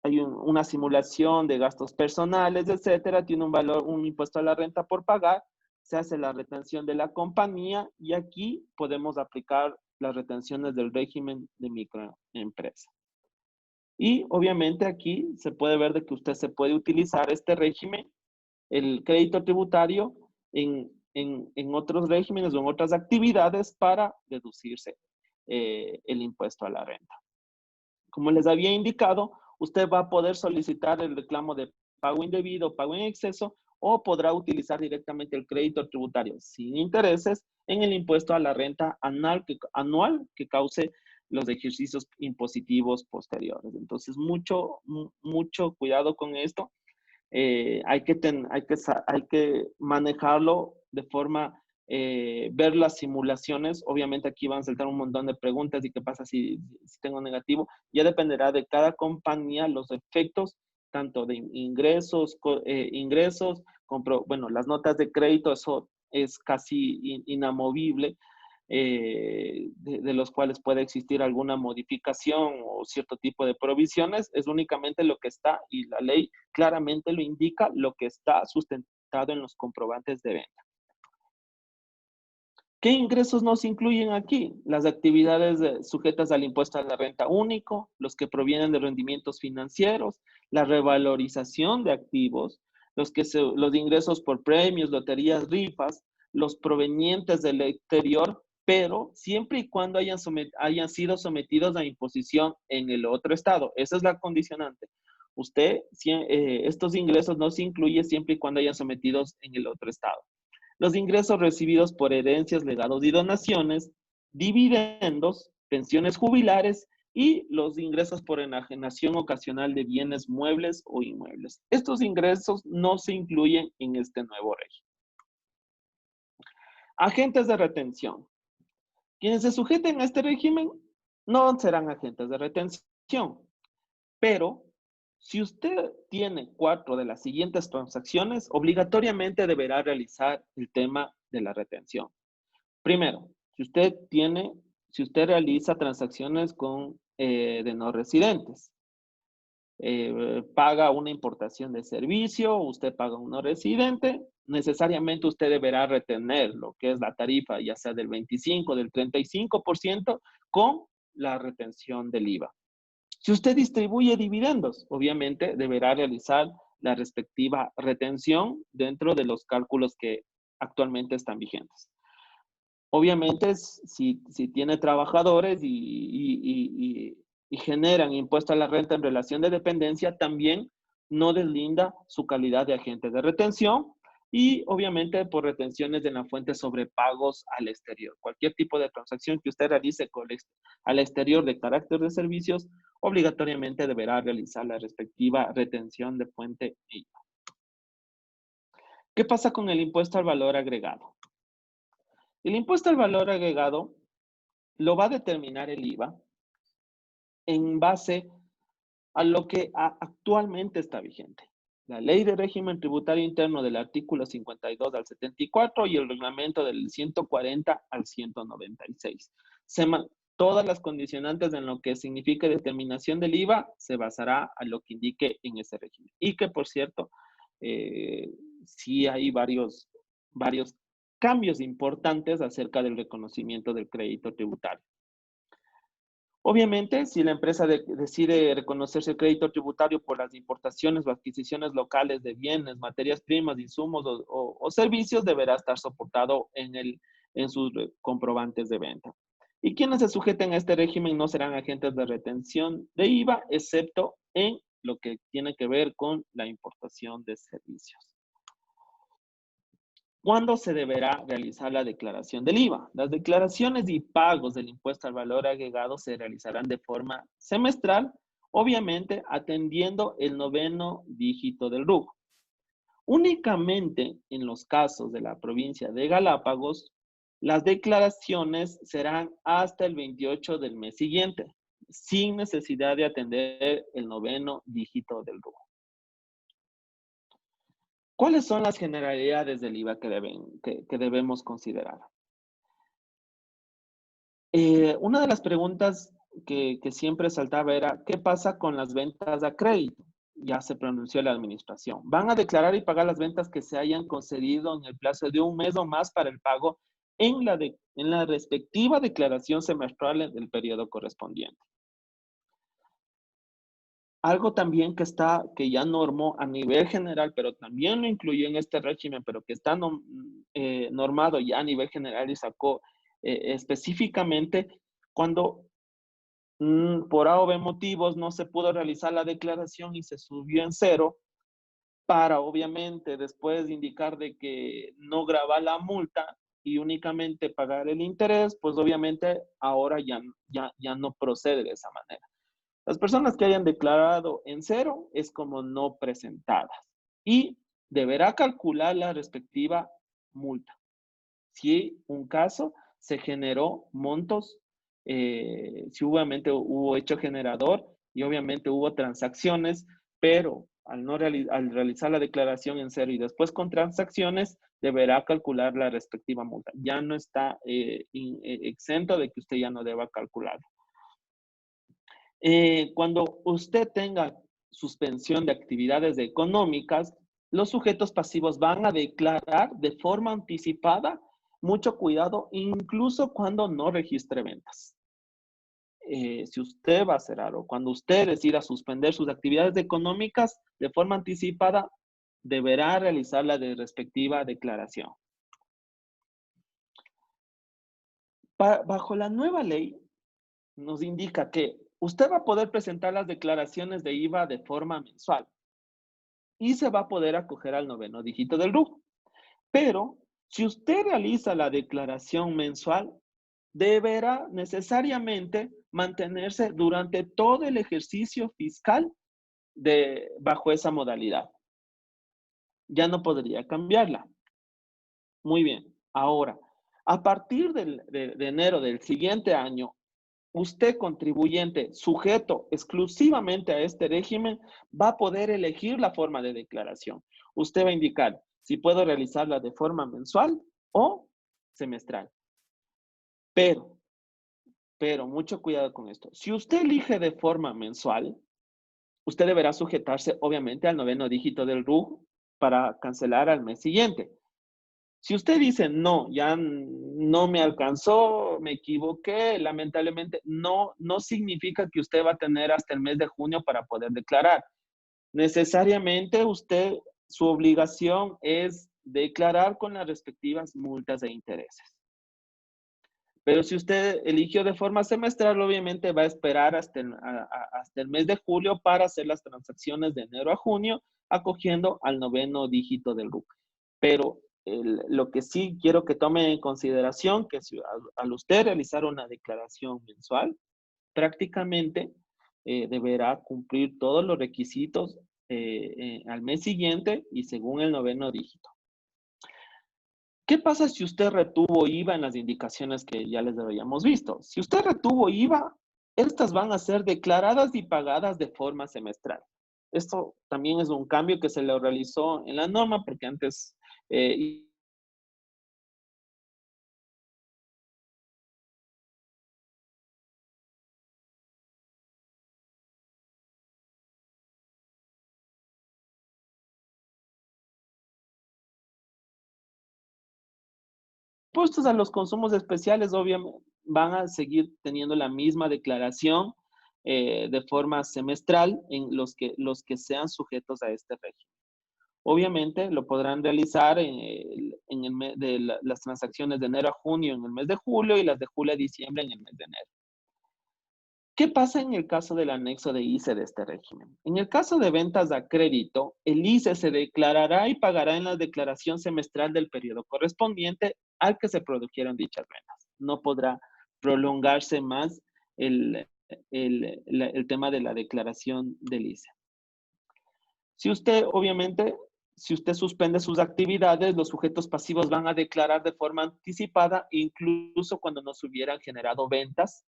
hay una simulación de gastos personales, etcétera, tiene un valor, un impuesto a la renta por pagar, se hace la retención de la compañía y aquí podemos aplicar las retenciones del régimen de microempresa. Y obviamente aquí se puede ver de que usted se puede utilizar este régimen, el crédito tributario, en otros regímenes o en otras actividades para deducirse el impuesto a la renta. Como les había indicado, usted va a poder solicitar el reclamo de pago indebido, pago en exceso, o podrá utilizar directamente el crédito tributario sin intereses en el impuesto a la renta anual que cause los ejercicios impositivos posteriores. Entonces, mucho cuidado con esto. Hay que manejarlo de forma, ver las simulaciones. Obviamente aquí van a saltar un montón de preguntas y qué pasa si tengo negativo. Ya dependerá de cada compañía los efectos, tanto de ingresos, bueno, las notas de crédito, eso es casi inamovible. De los cuales puede existir alguna modificación o cierto tipo de provisiones, es únicamente lo que está, y la ley claramente lo indica, lo que está sustentado en los comprobantes de venta. ¿Qué ingresos no se incluyen aquí? Las actividades sujetas al impuesto a la renta único, los que provienen de rendimientos financieros, la revalorización de activos, los ingresos por premios, loterías, rifas, los provenientes del exterior, pero siempre y cuando hayan sido sometidos a imposición en el otro estado. Esa es la condicionante. Estos ingresos no se incluyen siempre y cuando hayan sometidos en el otro estado. Los ingresos recibidos por herencias, legados y donaciones, dividendos, pensiones jubilares y los ingresos por enajenación ocasional de bienes muebles o inmuebles. Estos ingresos no se incluyen en este nuevo régimen. Agentes de retención. Quienes se sujeten a este régimen no serán agentes de retención, pero si usted tiene 4 de las siguientes transacciones, obligatoriamente deberá realizar el tema de la retención. Primero, si usted realiza transacciones de no residentes, paga una importación de servicio, usted paga un no residente, necesariamente usted deberá retener lo que es la tarifa, ya sea del 25, del 35%, con la retención del IVA. Si usted distribuye dividendos, obviamente deberá realizar la respectiva retención dentro de los cálculos que actualmente están vigentes. Obviamente, si tiene trabajadores y generan impuesto a la renta en relación de dependencia, también no deslinda su calidad de agente de retención y obviamente por retenciones de la fuente sobre pagos al exterior. Cualquier tipo de transacción que usted realice al exterior de carácter de servicios, obligatoriamente deberá realizar la respectiva retención de fuente IVA. ¿Qué pasa con el impuesto al valor agregado? El impuesto al valor agregado lo va a determinar el IVA en base a lo que actualmente está vigente. La Ley de Régimen Tributario Interno del artículo 52 al 74 y el reglamento del 140 al 196. Todas las condicionantes en lo que significa determinación del IVA se basará a lo que indique en ese régimen. Y que, por cierto, sí hay varios cambios importantes acerca del reconocimiento del crédito tributario. Obviamente, si la empresa decide reconocerse el crédito tributario por las importaciones o adquisiciones locales de bienes, materias primas, insumos o servicios, deberá estar soportado en sus comprobantes de venta. Y quienes se sujeten a este régimen no serán agentes de retención de IVA, excepto en lo que tiene que ver con la importación de servicios. ¿Cuándo se deberá realizar la declaración del IVA? Las declaraciones y pagos del impuesto al valor agregado se realizarán de forma semestral, obviamente atendiendo el 9º dígito del RUC. Únicamente en los casos de la provincia de Galápagos, las declaraciones serán hasta el 28 del mes siguiente, sin necesidad de atender el 9º dígito del RUC. ¿Cuáles son las generalidades del IVA que debemos considerar? Una de las preguntas que siempre saltaba era, ¿qué pasa con las ventas a crédito? Ya se pronunció la administración. Van a declarar y pagar las ventas que se hayan concedido en el plazo de un mes o más para el pago en la respectiva declaración semestral del periodo correspondiente. Algo también que ya normó a nivel general, pero también lo incluyó en este régimen, pero que está normado ya a nivel general y sacó específicamente cuando por A o B motivos no se pudo realizar la declaración y se subió en cero, para obviamente después indicar de que no graba la multa y únicamente pagar el interés, pues obviamente ahora ya no procede de esa manera. Las personas que hayan declarado en cero es como no presentadas y deberá calcular la respectiva multa. Si un caso se generó montos, si obviamente hubo hecho generador y obviamente hubo transacciones, pero al realizar la declaración en cero y después con transacciones, deberá calcular la respectiva multa. Ya no está exento de que usted ya no deba calcularlo. Cuando usted tenga suspensión de actividades económicas, los sujetos pasivos van a declarar de forma anticipada, mucho cuidado, incluso cuando no registre ventas. Si usted va a cerrar o cuando usted decida suspender sus actividades económicas de forma anticipada, deberá realizar la respectiva declaración. Bajo la nueva ley, nos indica que usted va a poder presentar las declaraciones de IVA de forma mensual y se va a poder acoger al 9º dígito del RUC. Pero si usted realiza la declaración mensual, deberá necesariamente mantenerse durante todo el ejercicio fiscal bajo esa modalidad. Ya no podría cambiarla. Muy bien. Ahora, a partir de enero del siguiente año, usted, contribuyente sujeto exclusivamente a este régimen, va a poder elegir la forma de declaración. Usted va a indicar si puedo realizarla de forma mensual o semestral. Pero, mucho cuidado con esto. Si usted elige de forma mensual, usted deberá sujetarse, obviamente, al 9º dígito del RUC para cancelar al mes siguiente. Si usted dice, no, ya no me alcanzó, me equivoqué, lamentablemente, no significa que usted va a tener hasta el mes de junio para poder declarar. Necesariamente su obligación es declarar con las respectivas multas e intereses. Pero si usted eligió de forma semestral, obviamente va a esperar hasta el mes de julio para hacer las transacciones de enero a junio, acogiendo al 9º dígito del RUC. Pero lo que sí quiero que tome en consideración, que si, al usted realizar una declaración mensual, prácticamente deberá cumplir todos los requisitos al mes siguiente y según el 9º dígito. ¿Qué pasa si usted retuvo IVA en las indicaciones que ya les habíamos visto? Si usted retuvo IVA, estas van a ser declaradas y pagadas de forma semestral. Esto también es un cambio que se le realizó en la norma porque antes impuestos a los consumos especiales, obviamente, van a seguir teniendo la misma declaración de forma semestral en los que sean sujetos a este régimen. Obviamente lo podrán realizar en el mes de las transacciones de enero a junio en el mes de julio y las de julio a diciembre en el mes de enero. ¿Qué pasa en el caso del anexo de ICE de este régimen? En el caso de ventas a crédito, el ICE se declarará y pagará en la declaración semestral del periodo correspondiente al que se produjeron dichas ventas. No podrá prolongarse más el tema de la declaración del ICE. Si usted, obviamente, si usted suspende sus actividades, los sujetos pasivos van a declarar de forma anticipada, incluso cuando no se hubieran generado ventas.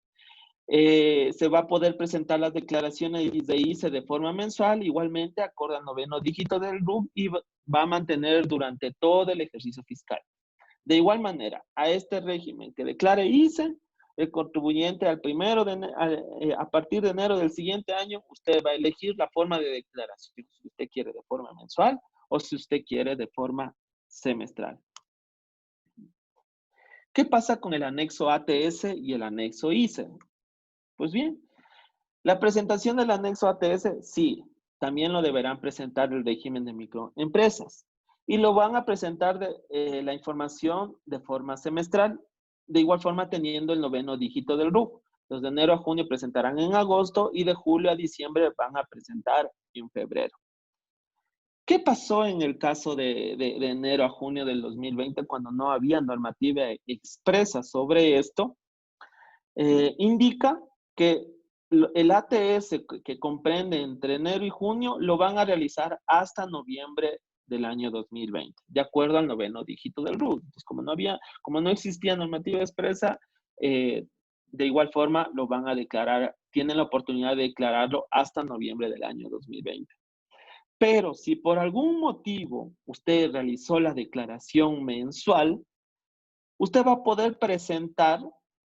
Se va a poder presentar las declaraciones de ICE de forma mensual, igualmente acorde al 9º dígito del RUC y va a mantener durante todo el ejercicio fiscal. De igual manera, a este régimen que declare ICE, el contribuyente a partir de enero del siguiente año, usted va a elegir la forma de declaración, si usted quiere de forma mensual o si usted quiere de forma semestral. ¿Qué pasa con el anexo ATS y el anexo ICE? Pues bien, la presentación del anexo ATS, sí, también lo deberán presentar el régimen de microempresas. Y lo van a presentar la información de forma semestral, de igual forma teniendo el 9º dígito del RUC. Los de enero a junio presentarán en agosto y de julio a diciembre van a presentar en febrero. ¿Qué pasó en el caso de enero a junio del 2020 cuando no había normativa expresa sobre esto? Indica que el ATS que comprende entre enero y junio lo van a realizar hasta noviembre del año 2020, de acuerdo al 9º dígito del RUC. Entonces, como no existía normativa expresa, de igual forma lo van a declarar, tienen la oportunidad de declararlo hasta noviembre del año 2020. Pero si por algún motivo usted realizó la declaración mensual, usted va a poder presentar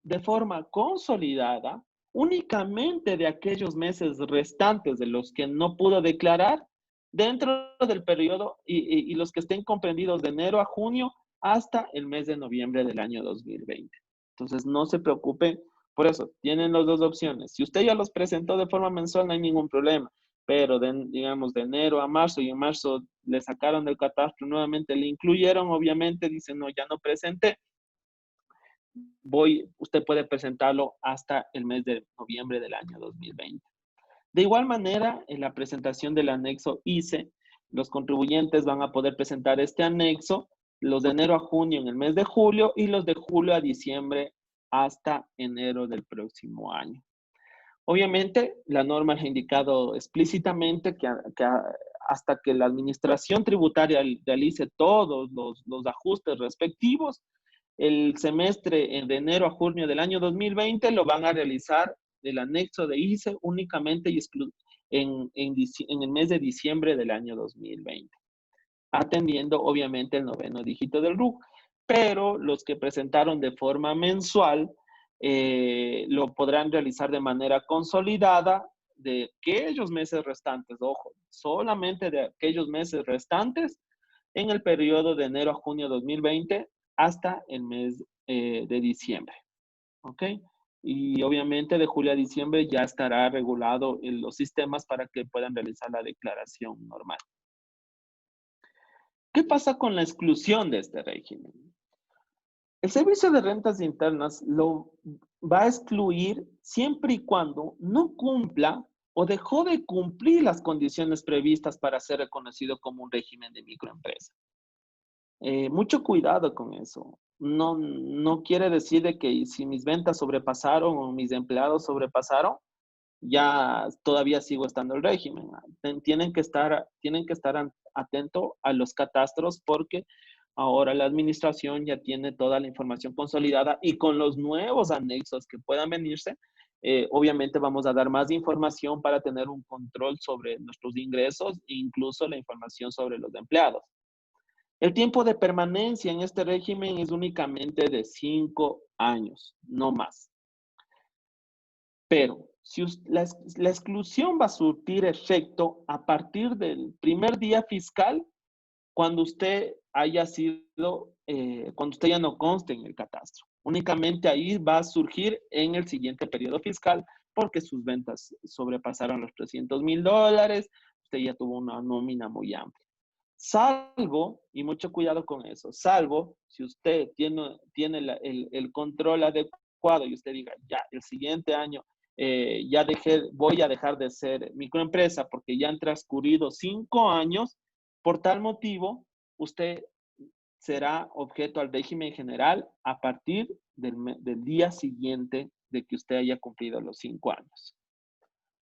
de forma consolidada únicamente de aquellos meses restantes de los que no pudo declarar dentro del periodo y los que estén comprendidos de enero a junio hasta el mes de noviembre del año 2020. Entonces, no se preocupe por eso. Tienen las dos opciones. Si usted ya los presentó de forma mensual, no hay ningún problema. Pero, digamos, de enero a marzo y en marzo le sacaron del catastro, nuevamente le incluyeron, obviamente, dicen, no, ya no presenté. Usted puede presentarlo hasta el mes de noviembre del año 2020. De igual manera, en la presentación del anexo ICE, los contribuyentes van a poder presentar este anexo, los de enero a junio en el mes de julio y los de julio a diciembre hasta enero del próximo año. Obviamente, la norma ha indicado explícitamente que hasta que la administración tributaria realice todos los ajustes respectivos, el semestre de enero a junio del año 2020 lo van a realizar el anexo de ICE únicamente y en el mes de diciembre del año 2020, atendiendo obviamente el 9º dígito del RUC. Pero los que presentaron de forma mensual lo podrán realizar de manera consolidada de aquellos meses restantes, ojo, solamente de aquellos meses restantes en el periodo de enero a junio 2020 hasta el mes de diciembre, ¿ok? Y obviamente de julio a diciembre ya estará regulado en los sistemas para que puedan realizar la declaración normal. ¿Qué pasa con la exclusión de este régimen? El Servicio de Rentas Internas lo va a excluir siempre y cuando no cumpla o dejó de cumplir las condiciones previstas para ser reconocido como un régimen de microempresa. Mucho cuidado con eso. No quiere decir de que si mis ventas sobrepasaron o mis empleados sobrepasaron, ya todavía sigo estando el régimen. Tienen que estar atentos a los catastros porque ahora la administración ya tiene toda la información consolidada y con los nuevos anexos que puedan venirse, obviamente vamos a dar más información para tener un control sobre nuestros ingresos e incluso la información sobre los empleados. El tiempo de permanencia en este régimen es únicamente de 5 años, no más. Pero si la exclusión va a surtir efecto a partir del primer día fiscal, cuando usted haya sido, cuando usted ya no conste en el catastro. Únicamente ahí va a surgir en el siguiente periodo fiscal porque sus ventas sobrepasaron los $300,000, usted ya tuvo una nómina muy amplia. Salvo, y mucho cuidado con eso, salvo si usted tiene el control adecuado y usted diga, ya, el siguiente año voy a dejar de ser microempresa porque ya han transcurrido 5 años, por tal motivo, usted será objeto al régimen general a partir del día siguiente de que usted haya cumplido los 5 años.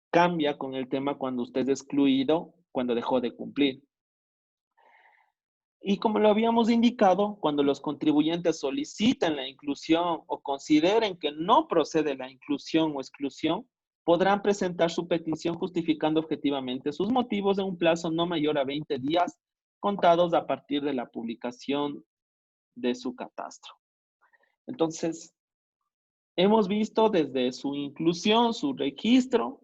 Cambia con el tema cuando usted es excluido, cuando dejó de cumplir. Y como lo habíamos indicado, cuando los contribuyentes soliciten la inclusión o consideren que no procede la inclusión o exclusión, podrán presentar su petición justificando objetivamente sus motivos en un plazo no mayor a 20 días contados a partir de la publicación de su catastro. Entonces, hemos visto desde su inclusión, su registro,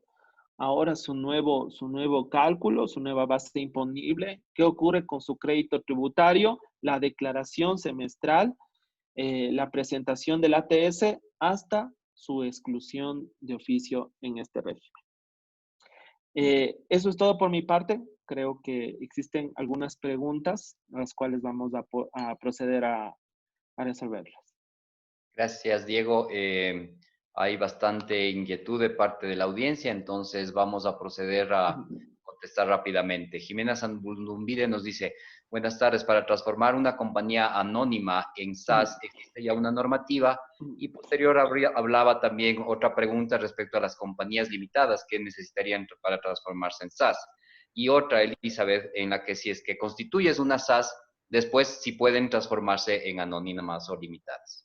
ahora su nuevo cálculo, su nueva base imponible, qué ocurre con su crédito tributario, la declaración semestral, la presentación del ATS, hasta su exclusión de oficio en este régimen. Eso es todo por mi parte. Creo que existen algunas preguntas, las cuales vamos a proceder a resolverlas. Gracias, Diego. Hay bastante inquietud de parte de la audiencia, entonces vamos a proceder a contestar rápidamente. Jimena Sanbulumbide nos dice, buenas tardes, para transformar una compañía anónima en SAS existe ya una normativa, y posterior hablaba también otra pregunta respecto a las compañías limitadas que necesitarían para transformarse en SAS. Y otra, Elizabeth, en la que si es que constituyes una SAS, después sí pueden transformarse en anónimas o limitadas.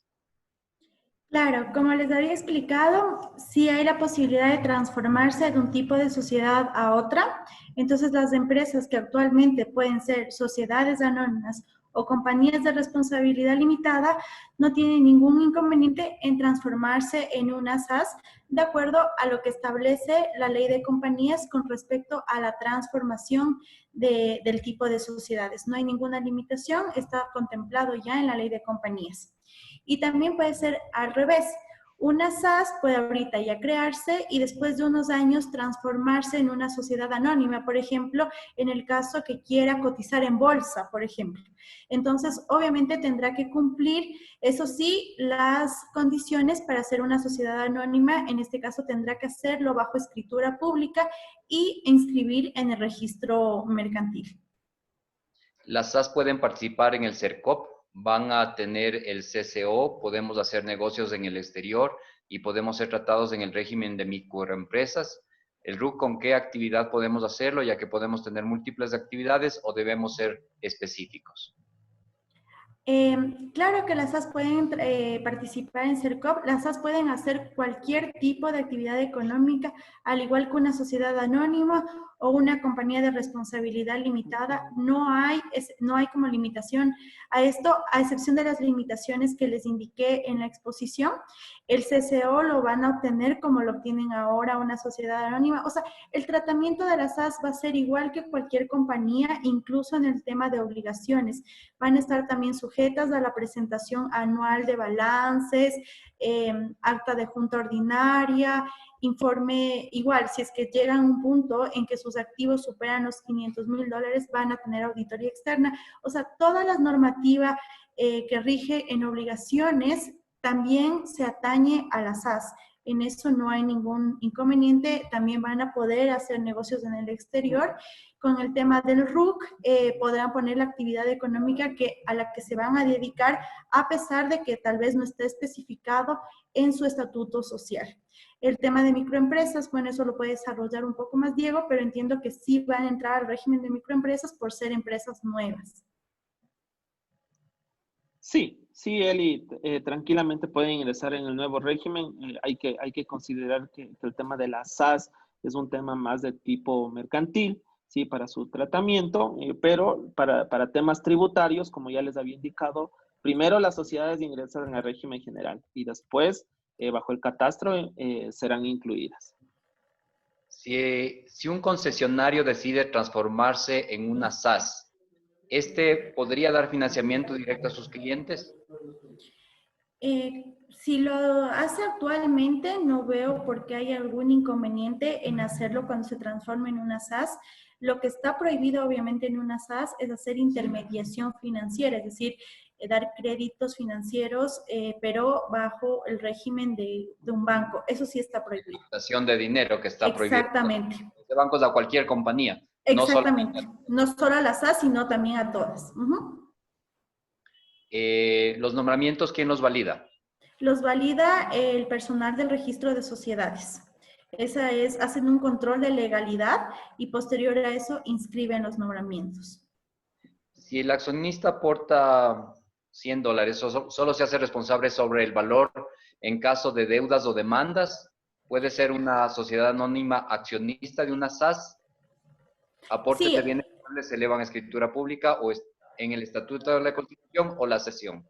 Claro, como les había explicado, sí hay la posibilidad de transformarse de un tipo de sociedad a otra. Entonces, las empresas que actualmente pueden ser sociedades anónimas o compañías de responsabilidad limitada no tienen ningún inconveniente en transformarse en una SAS de acuerdo a lo que establece la ley de compañías con respecto a la transformación del tipo de sociedades. No hay ninguna limitación, está contemplado ya en la ley de compañías. Y también puede ser al revés. Una SAS puede ahorita ya crearse y después de unos años transformarse en una sociedad anónima, por ejemplo, en el caso que quiera cotizar en bolsa, por ejemplo. Entonces, obviamente tendrá que cumplir, eso sí, las condiciones para ser una sociedad anónima. En este caso tendrá que hacerlo bajo escritura pública y inscribir en el registro mercantil. Las SAS pueden participar en el CERCOP, van a tener el CCO, podemos hacer negocios en el exterior y podemos ser tratados en el régimen de microempresas. El RUC, ¿con qué actividad podemos hacerlo? Ya que podemos tener múltiples actividades, o debemos ser específicos. Claro que las SAS pueden participar en CERCOP, las SAS pueden hacer cualquier tipo de actividad económica, al igual que una sociedad anónima o una compañía de responsabilidad limitada. No hay como limitación a esto, a excepción de las limitaciones que les indiqué en la exposición. El CCO lo van a obtener como lo obtienen ahora una sociedad anónima. O sea, el tratamiento de las SAS va a ser igual que cualquier compañía, incluso en el tema de obligaciones. Van a estar también sujetas a la presentación anual de balances, acta de junta ordinaria, informe, igual, si es que llegan a un punto en que sus activos superan los $500,000, van a tener auditoría externa. O sea, toda la normativa que rige en obligaciones también se atañe a las SAS. En eso no hay ningún inconveniente. También van a poder hacer negocios en el exterior. Con el tema del RUC, podrán poner la actividad económica a la que se van a dedicar, a pesar de que tal vez no esté especificado en su estatuto social. El tema de microempresas, bueno, eso lo puede desarrollar un poco más Diego, pero entiendo que sí van a entrar al régimen de microempresas por ser empresas nuevas. Sí, Eli, tranquilamente pueden ingresar en el nuevo régimen. Hay que considerar que el tema de la SAS es un tema más de tipo mercantil, sí, para su tratamiento, pero para temas tributarios, como ya les había indicado, primero las sociedades ingresan en el régimen general y después, bajo el catastro, serán incluidas. Si un concesionario decide transformarse en una SAS, ¿este podría dar financiamiento directo a sus clientes? Si lo hace actualmente, no veo por qué hay algún inconveniente en hacerlo cuando se transforme en una SAS. Lo que está prohibido, obviamente, en una SAS es hacer intermediación financiera, es decir, dar créditos financieros, pero bajo el régimen de un banco. Eso sí está prohibido. Prestación de dinero que está prohibido. Exactamente. De bancos a cualquier compañía. Exactamente. No solo a las SAS, sino también a todas. Los nombramientos, ¿quién los valida? Los valida el personal del registro de sociedades. Hacen un control de legalidad y posterior a eso inscriben los nombramientos. Si el accionista aporta $100, solo se hace responsable sobre el valor en caso de deudas o demandas. ¿Puede ser una sociedad anónima accionista de una SAS? ¿Aportes de bienes muebles se elevan a escritura pública o en el estatuto de la Constitución o la cesión?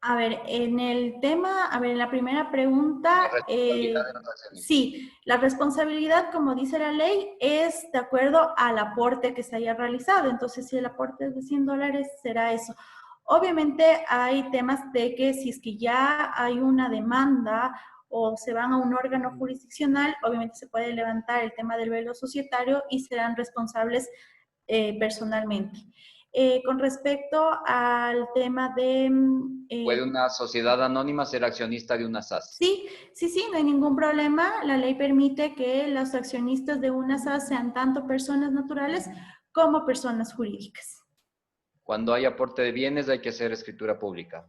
A ver, en el tema, a ver, en la primera La pregunta, responsabilidad de los accionistas. sí, la responsabilidad, como dice la ley, es de acuerdo al aporte que se haya realizado. Entonces, si el aporte es de $100, será eso. Obviamente hay temas de que si es que ya hay una demanda o se van a un órgano jurisdiccional, obviamente se puede levantar el tema del velo societario y serán responsables personalmente. Con respecto al tema de... ¿Puede una sociedad anónima ser accionista de una SAS? sí, sí, sí, no hay ningún problema. La ley permite que los accionistas de una SAS sean tanto personas naturales como personas jurídicas. Cuando hay aporte de bienes hay que hacer escritura pública.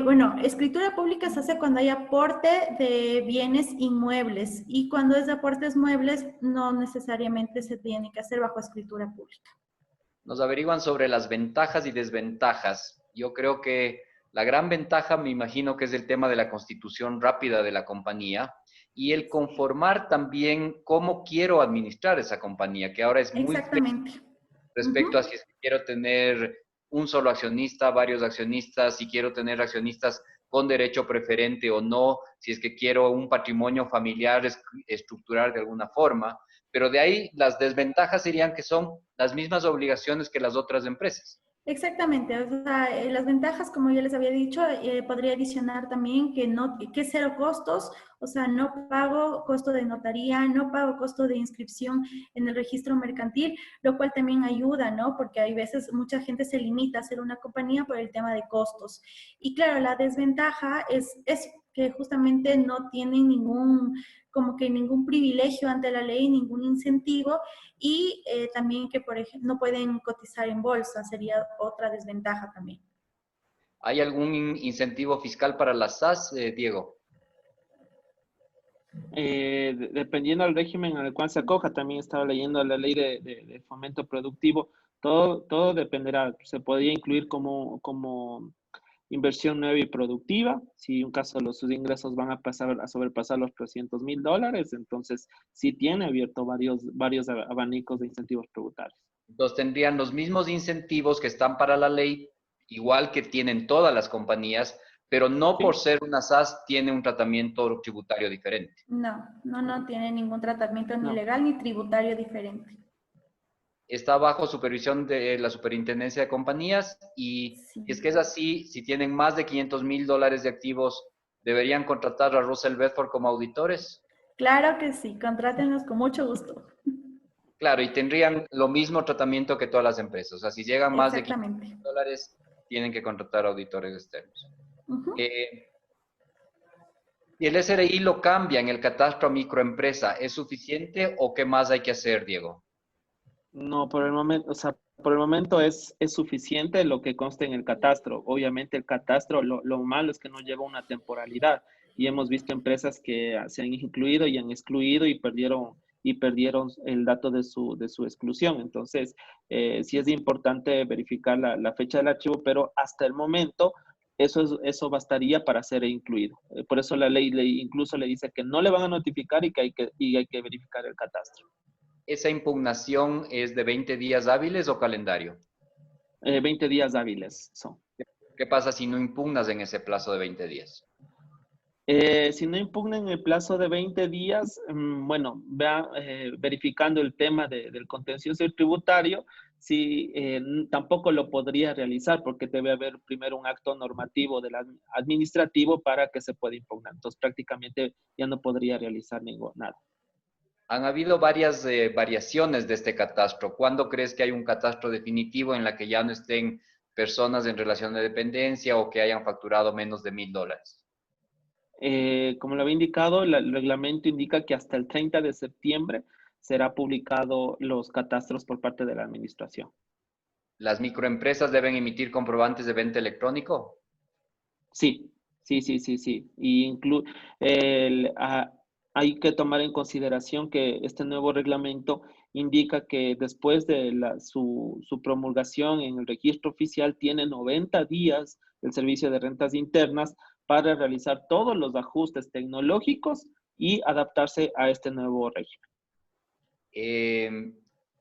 Bueno, escritura pública se hace cuando hay aporte de bienes inmuebles y cuando es de aportes muebles no necesariamente se tiene que hacer bajo escritura pública. Nos averiguan sobre las ventajas y desventajas. Yo creo que la gran ventaja, me imagino que es el tema de la constitución rápida de la compañía y el conformar también cómo quiero administrar esa compañía, que ahora es muy Exactamente. respecto a si es que quiero tener un solo accionista, varios accionistas, si quiero tener accionistas con derecho preferente o no, si es que quiero un patrimonio familiar estructurar de alguna forma, pero de ahí las desventajas serían que son las mismas obligaciones que las otras empresas. Exactamente, o sea, las ventajas, como ya les había dicho, podría adicionar también que no, que cero costos, o sea, no pago costo de notaría, no pago costo de inscripción en el registro mercantil, lo cual también ayuda, ¿no? Porque hay veces mucha gente se limita a hacer una compañía por el tema de costos. Y claro, la desventaja es que justamente no tienen ningún, como que ningún privilegio ante la ley, ningún incentivo y también que, por ejemplo, no pueden cotizar en bolsa, sería otra desventaja también. ¿Hay algún incentivo fiscal para las SAS, Diego? Dependiendo del régimen al cual se acoja, también estaba leyendo la ley de fomento productivo, todo dependerá, se podría incluir como inversión nueva y productiva, si un caso sus ingresos van a sobrepasar los $300,000, entonces sí tiene abierto varios abanicos de incentivos tributarios. Entonces tendrían los mismos incentivos que están para la ley, igual que tienen todas las compañías, pero no por ¿Sí? ser una SAS tiene un tratamiento tributario diferente. No, no, no tiene ningún tratamiento ni No. legal ni tributario diferente. Está bajo supervisión de la Superintendencia de Compañías y Sí. si es que es así, si tienen más de $500,000 de activos, ¿deberían contratar a Russell Bedford como auditores? Claro que sí, contrátenos con mucho gusto. Claro, y tendrían lo mismo tratamiento que todas las empresas. O sea, si llegan más de Exactamente. $500,000, tienen que contratar auditores externos. Uh-huh. Y el SRI lo cambia en el catastro a microempresa. ¿Es suficiente o qué más hay que hacer, Diego? No, por el momento, o sea, por el momento es suficiente lo que consta en el catastro. Obviamente el catastro, lo malo es que no lleva una temporalidad y hemos visto empresas que se han incluido y han excluido y perdieron el dato de su exclusión. Entonces, sí es importante verificar la fecha del archivo, pero hasta el momento eso bastaría para ser incluido. Por eso la ley incluso le dice que no le van a notificar y hay que verificar el catastro. ¿Esa impugnación es de 20 días hábiles o calendario? 20 días hábiles son. ¿Qué pasa si no impugnas en ese plazo de 20 días? Si no impugnan el plazo de 20 días, bueno, verificando el tema del contencioso tributario, si tampoco lo podría realizar porque debe haber primero un acto normativo administrativo para que se pueda impugnar. Entonces, prácticamente ya no podría realizar nada. Han habido varias variaciones de este catastro. ¿Cuándo crees que hay un catastro definitivo en la que ya no estén personas en relación de dependencia o que hayan facturado menos de $1,000? Como lo había indicado, el reglamento indica que hasta el 30 de septiembre será publicado los catastros por parte de la administración. ¿Las microempresas deben emitir comprobantes de venta electrónico? Sí, sí, sí, sí, sí. Y hay que tomar en consideración que este nuevo reglamento indica que después de su promulgación en el registro oficial tiene 90 días el Servicio de Rentas Internas para realizar todos los ajustes tecnológicos y adaptarse a este nuevo régimen.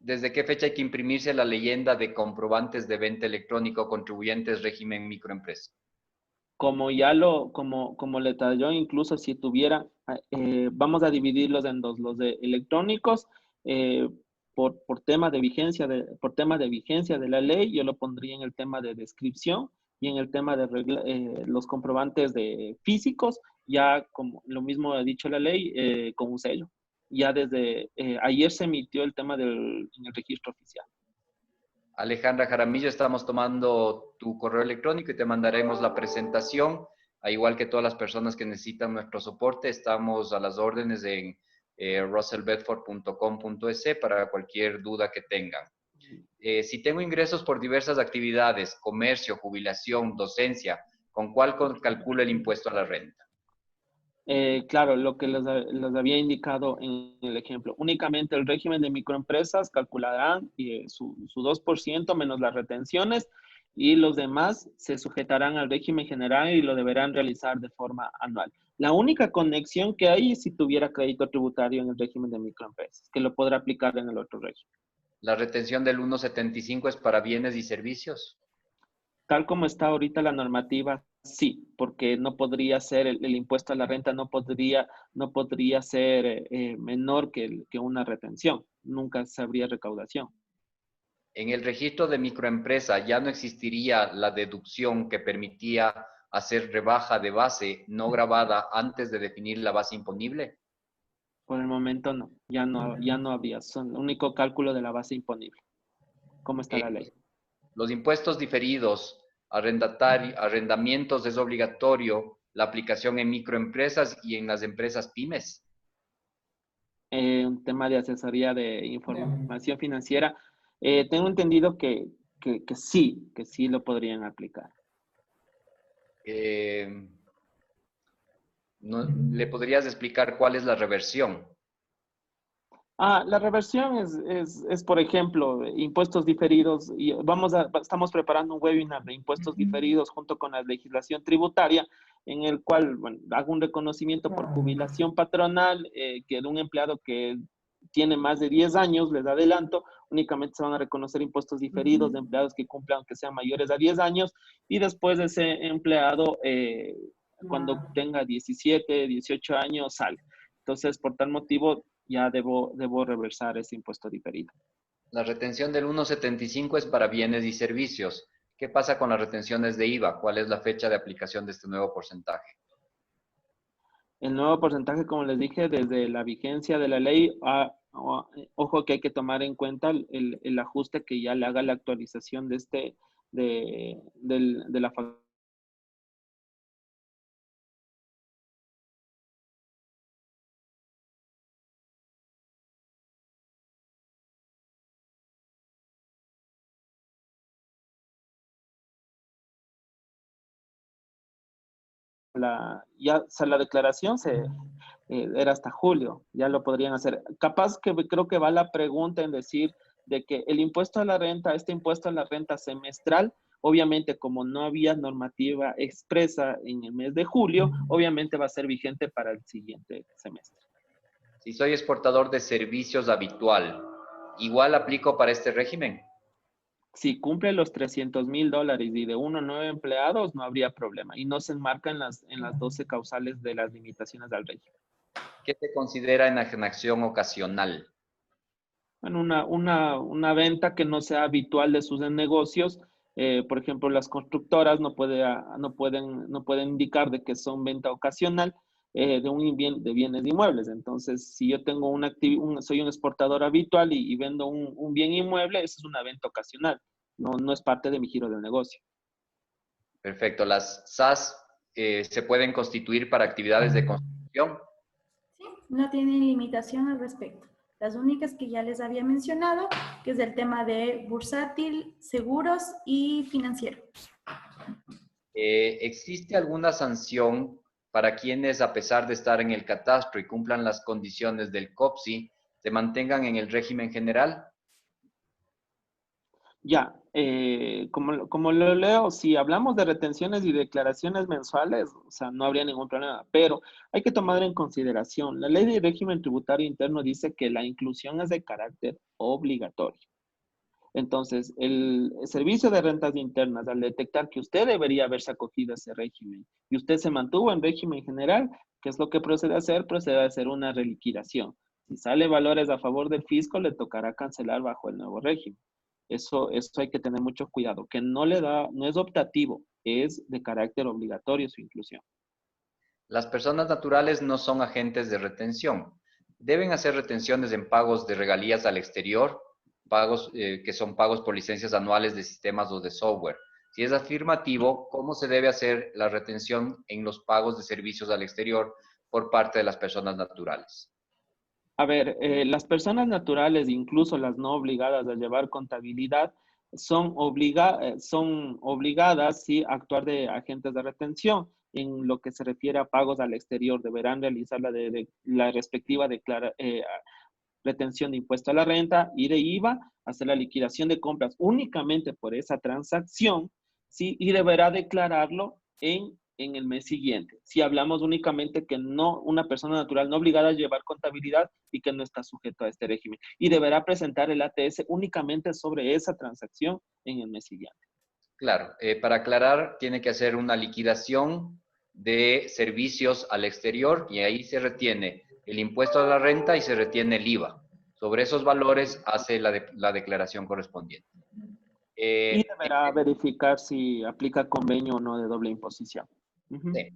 ¿Desde qué fecha hay que imprimirse la leyenda de comprobantes de venta electrónico contribuyentes régimen microempresa? como le detalló, incluso si tuviera, vamos a dividirlos en dos, los de electrónicos, eh, por tema de vigencia por tema de vigencia de la ley, yo lo pondría en el tema de descripción y en el tema de los comprobantes de físicos, ya como lo mismo ha dicho la ley, con un sello. Ya desde ayer se emitió el tema en el registro oficial. Alejandra Jaramillo, estamos tomando tu correo electrónico y te mandaremos la presentación. A igual que todas las personas que necesitan nuestro soporte, estamos a las órdenes en russellbedford.com.es para cualquier duda que tengan. Si tengo ingresos por diversas actividades, comercio, jubilación, docencia, ¿con cuál calculo el impuesto a la renta? Claro, lo que les había indicado en el ejemplo. Únicamente el régimen de microempresas calcularán su 2% menos las retenciones y los demás se sujetarán al régimen general y lo deberán realizar de forma anual. La única conexión que hay es si tuviera crédito tributario en el régimen de microempresas, que lo podrá aplicar en el otro régimen. ¿La retención del 1.75 es para bienes y servicios? Tal como está ahorita la normativa, sí, porque no podría ser el impuesto a la renta, no podría ser menor que una retención. Nunca se habría recaudación. En el registro de microempresa ya no existiría la deducción que permitía hacer rebaja de base no gravada antes de definir la base imponible. Por el momento no, ya no habría. Son el único cálculo de la base imponible. ¿Cómo está la ley? Los impuestos diferidos, arrendamientos es obligatorio la aplicación en microempresas y en las empresas pymes. Un tema de asesoría de información financiera, tengo entendido que sí lo podrían aplicar. ¿Le podrías explicar cuál es la reversión? La reversión es, por ejemplo, impuestos diferidos. Y estamos preparando un webinar de impuestos diferidos junto con la legislación tributaria, en el cual, bueno, hago un reconocimiento por jubilación patronal, que de un empleado que tiene más de 10 años, les adelanto, únicamente se van a reconocer impuestos diferidos de empleados que cumplan, que sean mayores a 10 años, y después de ese empleado, cuando tenga 17, 18 años, sale. Entonces, por tal motivo, ya debo reversar ese impuesto diferido. La retención del 1.75 es para bienes y servicios. ¿Qué pasa con las retenciones de IVA? ¿Cuál es la fecha de aplicación de este nuevo porcentaje? El nuevo porcentaje, como les dije, desde la vigencia de la ley, ojo que hay que tomar en cuenta el ajuste que ya le haga la actualización de la factura. La declaración era hasta julio, ya lo podrían hacer. Capaz que creo que va la pregunta en decir de que el impuesto a la renta, este impuesto a la renta semestral, obviamente como no había normativa expresa en el mes de julio, obviamente va a ser vigente para el siguiente semestre. Si soy exportador de servicios habitual, ¿igual aplico para este régimen? Si cumple los $300,000 y de 1 a 9 empleados, no habría problema. Y no se enmarca en las 12 causales de las limitaciones del régimen. ¿Qué se considera enajenación ocasional? Bueno, una venta que no sea habitual de sus negocios. Por ejemplo, las constructoras no pueden indicar de que son venta ocasional de bienes inmuebles. Entonces, si yo tengo soy un exportador habitual y vendo un bien inmueble, esa es una venta ocasional. No es parte de mi giro del negocio. Perfecto. ¿Las SAS se pueden constituir para actividades de construcción? Sí, no tienen limitación al respecto. Las únicas que ya les había mencionado, que es el tema de bursátil, seguros y financiero. ¿Existe alguna sanción para quienes, a pesar de estar en el catastro y cumplan las condiciones del COPSI, se mantengan en el régimen general? Ya, como lo leo, si hablamos de retenciones y declaraciones mensuales, o sea, no habría ningún problema, pero hay que tomar en consideración, la ley de régimen tributario interno dice que la inclusión es de carácter obligatorio. Entonces, el Servicio de Rentas Internas, al detectar que usted debería haberse acogido a ese régimen y usted se mantuvo en régimen general, ¿qué es lo que procede a hacer? Procede a hacer una reliquidación. Si sale valores a favor del fisco, le tocará cancelar bajo el nuevo régimen. Eso hay que tener mucho cuidado, que no es optativo, es de carácter obligatorio su inclusión. Las personas naturales no son agentes de retención. Deben hacer retenciones en pagos de regalías al exterior, pagos que son pagos por licencias anuales de sistemas o de software. Si es afirmativo, ¿cómo se debe hacer la retención en los pagos de servicios al exterior por parte de las personas naturales? A ver, las personas naturales, incluso las no obligadas a llevar contabilidad, son obligadas, sí, a actuar de agentes de retención. En lo que se refiere a pagos al exterior, deberán realizar la respectiva retención de impuesto a la renta y de IVA, hacer la liquidación de compras únicamente por esa transacción, ¿sí? Y deberá declararlo en el mes siguiente. Si hablamos únicamente que no, una persona natural no obligada a llevar contabilidad y que no está sujeto a este régimen. Y deberá presentar el ATS únicamente sobre esa transacción en el mes siguiente. Claro, para aclarar, tiene que hacer una liquidación de servicios al exterior y ahí se retiene el impuesto a la renta y se retiene el IVA. Sobre esos valores hace la declaración correspondiente. Y deberá verificar si aplica convenio o no de doble imposición. Sí.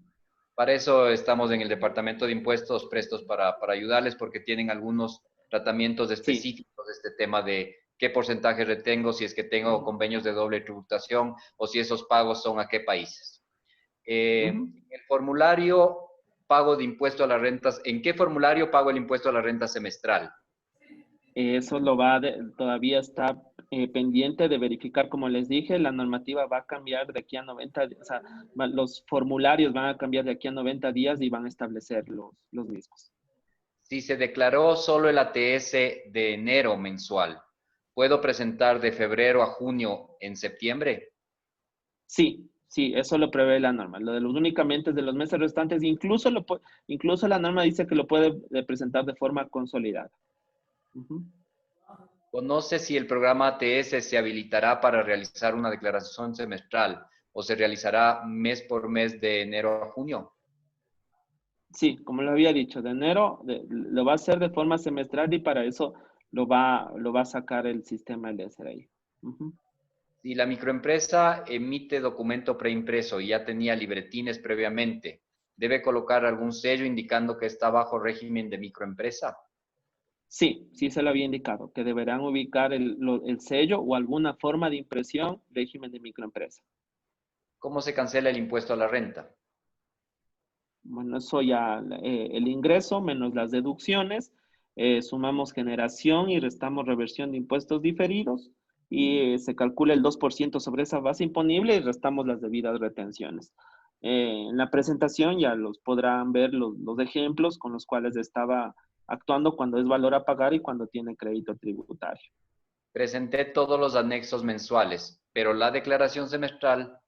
Para eso estamos en el Departamento de Impuestos prestos para ayudarles porque tienen algunos tratamientos Sí. específicos de este tema de qué porcentaje retengo, si es que tengo convenios de doble tributación o si esos pagos son a qué países. El formulario pago de impuesto a las rentas, ¿en qué formulario pago el impuesto a la renta semestral? Eso todavía está pendiente de verificar, como les dije, la normativa va a cambiar de aquí a 90 días, o sea, los formularios van a cambiar de aquí a 90 días y van a establecer los mismos. Si se declaró solo el ATS de enero mensual, ¿puedo presentar de febrero a junio en septiembre? Sí, eso lo prevé la norma. Lo de los únicamente de los meses restantes, incluso la norma dice que lo puede presentar de forma consolidada. ¿Conoce si el programa ATS se habilitará para realizar una declaración semestral o se realizará mes por mes de enero a junio? Sí, como lo había dicho, de enero lo va a hacer de forma semestral y para eso lo va a sacar el sistema de SRI. Si la microempresa emite documento preimpreso y ya tenía libretines previamente, ¿debe colocar algún sello indicando que está bajo régimen de microempresa? Sí, se lo había indicado, que deberán ubicar el sello o alguna forma de impresión régimen de microempresa. ¿Cómo se cancela el impuesto a la renta? Bueno, eso ya, el ingreso menos las deducciones, sumamos generación y restamos reversión de impuestos diferidos y se calcula el 2% sobre esa base imponible y restamos las debidas retenciones. En la presentación ya los podrán ver los ejemplos con los cuales estaba actuando cuando es valor a pagar y cuando tiene crédito tributario. Presenté todos los anexos mensuales, pero la declaración semestral,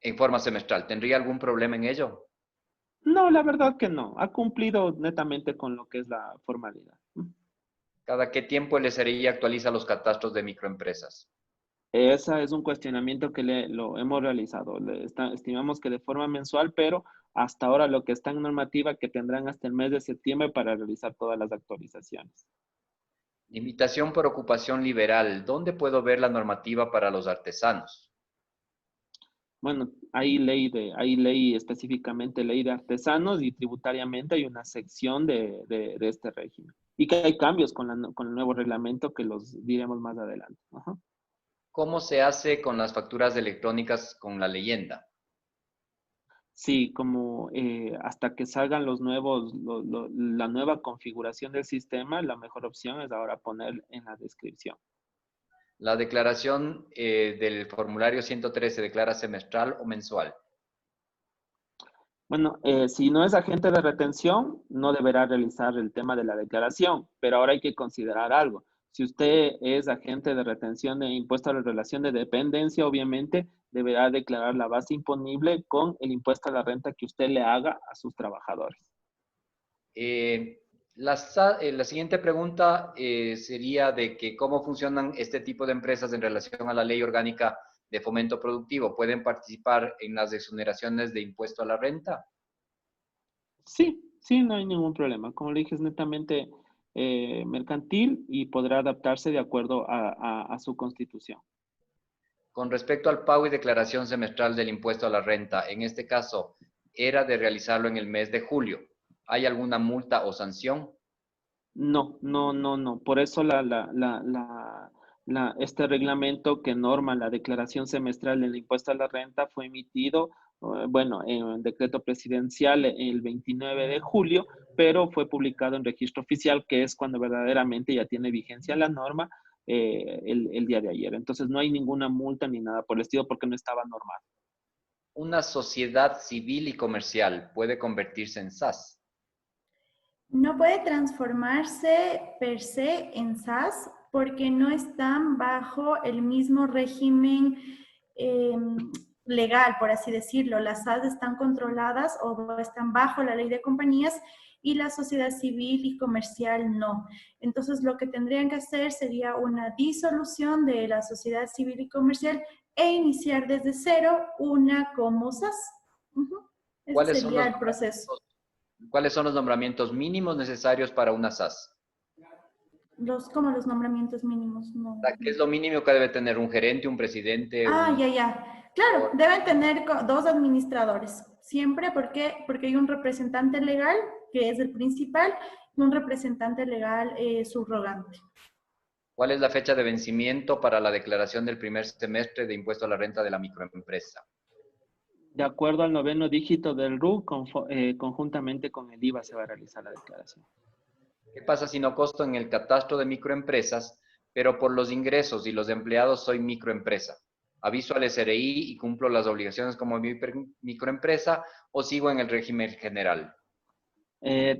en forma semestral, ¿tendría algún problema en ello? No, la verdad que no. Ha cumplido netamente con lo que es la formalidad. ¿Cada qué tiempo el SRI actualiza los catastros de microempresas? Ese es un cuestionamiento que lo hemos realizado. Estimamos que de forma mensual, pero hasta ahora lo que está en normativa que tendrán hasta el mes de septiembre para realizar todas las actualizaciones. Limitación por ocupación liberal. ¿Dónde puedo ver la normativa para los artesanos? Bueno, hay ley específicamente ley de artesanos y tributariamente hay una sección de este régimen. Y que hay cambios con el nuevo reglamento que los diremos más adelante. Ajá. ¿Cómo se hace con las facturas electrónicas con la leyenda? Sí, como hasta que salgan la nueva configuración del sistema, la mejor opción es ahora poner en la descripción. ¿La declaración del formulario 113 se declara semestral o mensual? Bueno, si no es agente de retención, no deberá realizar el tema de la declaración, pero ahora hay que considerar algo. Si usted es agente de retención de impuesto a la relación de dependencia, obviamente deberá declarar la base imponible con el impuesto a la renta que usted le haga a sus trabajadores. La siguiente pregunta sería de que cómo funcionan este tipo de empresas en relación a la ley orgánica de fomento productivo. ¿Pueden participar en las exoneraciones de impuesto a la renta? Sí, sí, no hay ningún problema. Como le dije, es netamente mercantil y podrá adaptarse de acuerdo a su constitución. Con respecto al pago y declaración semestral del impuesto a la renta, en este caso, era de realizarlo en el mes de julio. ¿Hay alguna multa o sanción? No, no, no, no. Por eso este reglamento que norma la declaración semestral del impuesto a la renta fue emitido, bueno, en decreto presidencial el 29 de julio, pero fue publicado en registro oficial, que es cuando verdaderamente ya tiene vigencia la norma el día de ayer. Entonces no hay ninguna multa ni nada por el estilo porque no estaba normado. ¿Una sociedad civil y comercial puede convertirse en SAS? No puede transformarse per se en SAS porque no están bajo el mismo régimen eh, legal, por así decirlo. Las SAS están controladas o están bajo la ley de compañías y la sociedad civil y comercial no. Entonces, lo que tendrían que hacer sería una disolución de la sociedad civil y comercial e iniciar desde cero una como SAS. Ese ¿Cuáles son sería los el proceso. ¿Cuáles son los nombramientos mínimos necesarios para una SAS? Como los nombramientos mínimos, O no. sea, ¿qué es lo mínimo que debe tener un gerente, un presidente, Ah, un... ya, ya. Claro, deben tener dos administradores. Siempre porque hay un representante legal, que es el principal, y un representante legal subrogante. ¿Cuál es la fecha de vencimiento para la declaración del primer semestre de impuesto a la renta de la microempresa? De acuerdo al noveno dígito del RU, conjuntamente con el IVA se va a realizar la declaración. ¿Qué pasa si no consto en el catastro de microempresas, pero por los ingresos y los empleados soy microempresa? ¿Aviso al SRI y cumplo las obligaciones como microempresa o sigo en el régimen general?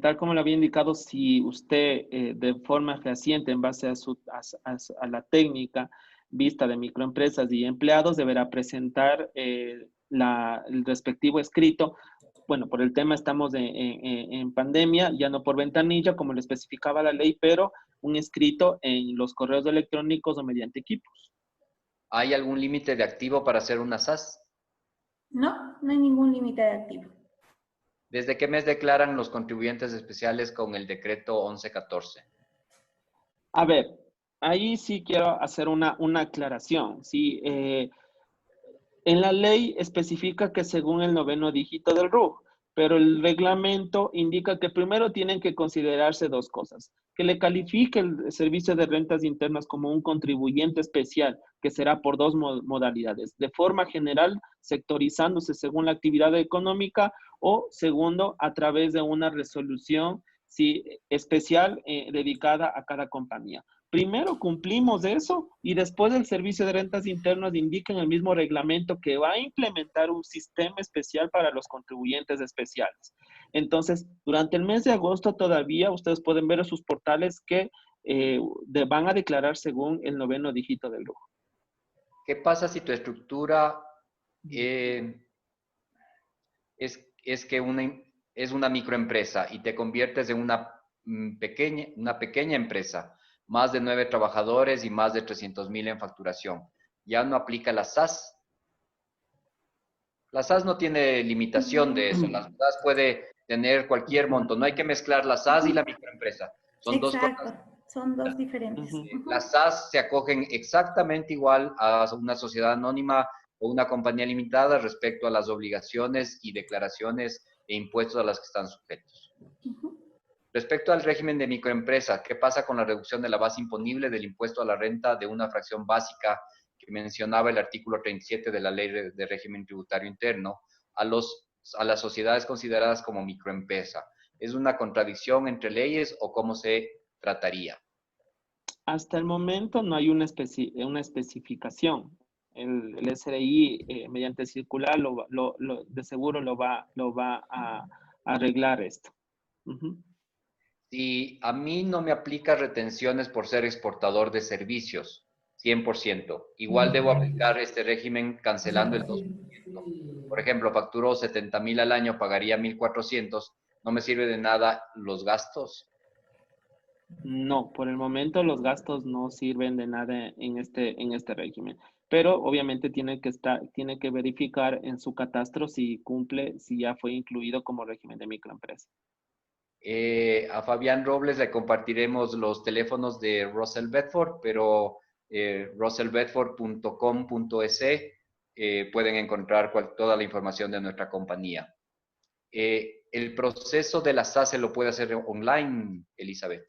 Tal como lo había indicado, si usted de forma fehaciente en base a la técnica vista de microempresas y empleados deberá presentar el respectivo escrito. Bueno, por el tema estamos en pandemia, ya no por ventanilla, como lo especificaba la ley, pero un escrito en los correos electrónicos o mediante equipos. ¿Hay algún límite de activo para hacer una SAS? No, no hay ningún límite de activo. ¿Desde qué mes declaran los contribuyentes especiales con el decreto 1114? A ver, ahí sí quiero hacer una aclaración. Sí, en la ley especifica que según el noveno dígito del RUG, pero el reglamento indica que primero tienen que considerarse dos cosas: que le califique el servicio de rentas internas como un contribuyente especial, que será por dos modalidades: de forma general, sectorizándose según la actividad económica, o segundo, a través de una resolución sí, especial dedicada a cada compañía. Primero cumplimos eso y después el Servicio de Rentas Internas indica en el mismo reglamento que va a implementar un sistema especial para los contribuyentes especiales. Entonces, durante el mes de agosto todavía ustedes pueden ver en sus portales que van a declarar según el noveno dígito del lujo. ¿Qué pasa si tu estructura es una microempresa y te conviertes en una pequeña empresa, más de 9 trabajadores y más de 300,000 en facturación? ¿Ya no aplica la SAS? La SAS no tiene limitación de eso. La SAS puede tener cualquier monto. No hay que mezclar la SAS y la microempresa. Son dos Exacto, cosas. son dos diferentes. Las SAS se acogen exactamente igual a una sociedad anónima o una compañía limitada respecto a las obligaciones y declaraciones e impuestos a las que están sujetos. Respecto al régimen de microempresa, ¿qué pasa con la reducción de la base imponible del impuesto a la renta de una fracción básica que mencionaba el artículo 37 de la Ley de Régimen Tributario Interno a las sociedades consideradas como microempresa? ¿Es una contradicción entre leyes o cómo se trataría? Hasta el momento no hay una especificación. El SRI, mediante circular, de seguro lo va a arreglar esto. Si a mí no me aplica retenciones por ser exportador de servicios, 100%, igual debo aplicar este régimen cancelando el 2%. Por ejemplo, facturó 70,000 al año, pagaría 1,400, ¿no me sirve de nada los gastos? No, por el momento los gastos no sirven de nada en este régimen, pero obviamente tiene que verificar en su catastro si cumple, si ya fue incluido como régimen de microempresa. A Fabián Robles le compartiremos los teléfonos de Russell Bedford, pero russellbedford.com.es pueden encontrar toda la información de nuestra compañía. El proceso de la SACE lo puede hacer online, Elizabeth.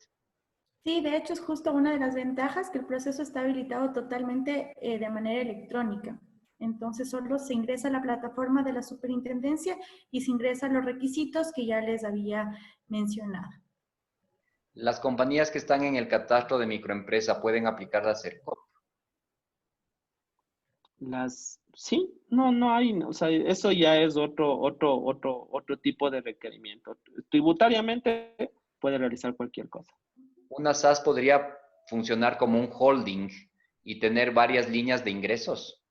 Sí, de hecho es justo una de las ventajas que el proceso está habilitado totalmente de manera electrónica. Entonces solo se ingresa a la plataforma de la superintendencia y se ingresan los requisitos que ya les había mencionado. Las compañías que están en el catastro de microempresa pueden aplicar la CERCOP. Sí, no hay, o sea, eso ya es otro tipo de requerimiento. Tributariamente puede realizar cualquier cosa. Una SAS podría funcionar como un holding y tener varias líneas de ingresos.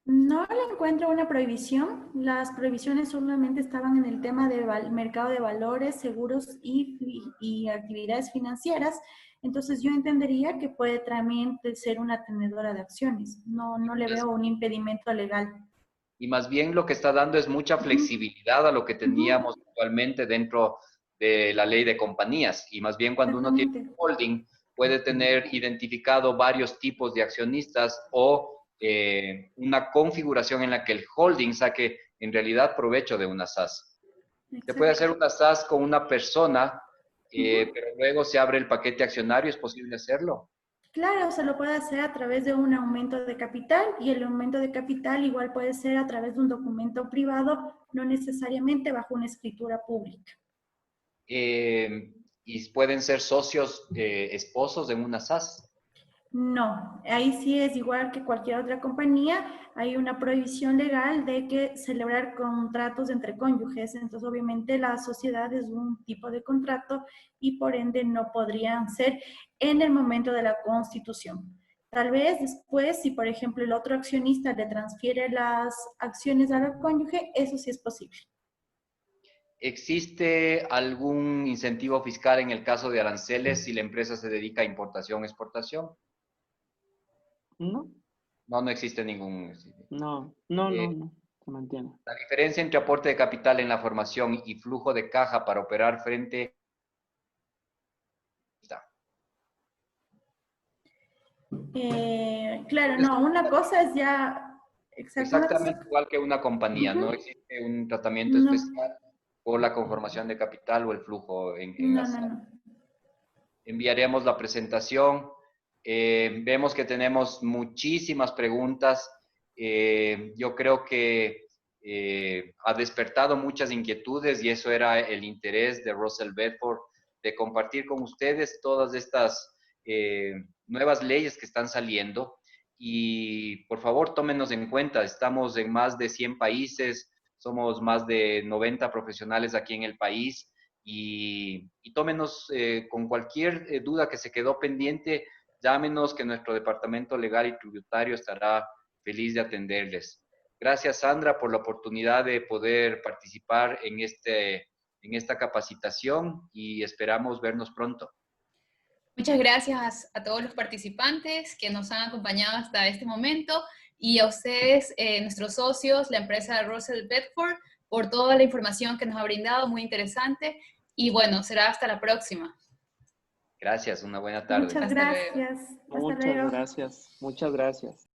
No le encuentro una prohibición. Las prohibiciones solamente estaban en el tema del mercado de valores, seguros y actividades financieras. Entonces yo entendería que puede también ser una tenedora de acciones. No le veo un impedimento legal. Y más bien lo que está dando es mucha flexibilidad a lo que teníamos actualmente dentro de la ley de compañías. Y más bien cuando uno tiene un Exactamente. holding, puede tener identificado varios tipos de accionistas o una configuración en la que el holding saque en realidad provecho de una SAS. Se puede Exacto. hacer una SAS con una persona, Ujú. pero luego se abre el paquete accionario, ¿es posible hacerlo? Claro, se lo puede hacer a través de un aumento de capital y el aumento de capital igual puede ser a través de un documento privado, no necesariamente bajo una escritura pública. Y pueden ser socios esposos en una SAS. No, ahí sí es igual que cualquier otra compañía, hay una prohibición legal de que celebrar contratos entre cónyuges, entonces obviamente la sociedad es un tipo de contrato y por ende no podrían ser en el momento de la constitución. Tal vez después, si por ejemplo el otro accionista le transfiere las acciones al cónyuge, eso sí es posible. ¿Existe algún incentivo fiscal en el caso de aranceles si la empresa se dedica a importación o exportación? No, No, no existe ningún. Eh, no, se mantiene. la diferencia entre aporte de capital en la formación y flujo de caja para operar frente. Claro, no, una cosa es ya, exacto, una cosa, Exactamente igual que una compañía, no uh-huh, existe un tratamiento no, especial por la conformación de capital o el flujo en no, las. no, no. Enviaremos la presentación. Vemos que tenemos muchísimas preguntas. Yo creo que ha despertado muchas inquietudes y eso era el interés de Russell Bedford, de compartir con ustedes todas estas nuevas leyes que están saliendo. Y por favor, tómenos en cuenta. Estamos en más de 100 países, somos más de 90 profesionales aquí en el país y tómenos con cualquier duda que se quedó pendiente, llámenos que nuestro departamento legal y tributario estará feliz de atenderles. Gracias, Sandra, por la oportunidad de poder participar en esta capacitación y esperamos vernos pronto. Muchas gracias a todos los participantes que nos han acompañado hasta este momento y a ustedes, nuestros socios, la empresa Russell Bedford, por toda la información que nos ha brindado, muy interesante. Y bueno, será hasta la próxima. Gracias, una buena tarde. Muchas Hasta luego. gracias. Hasta Muchas luego. gracias, muchas gracias.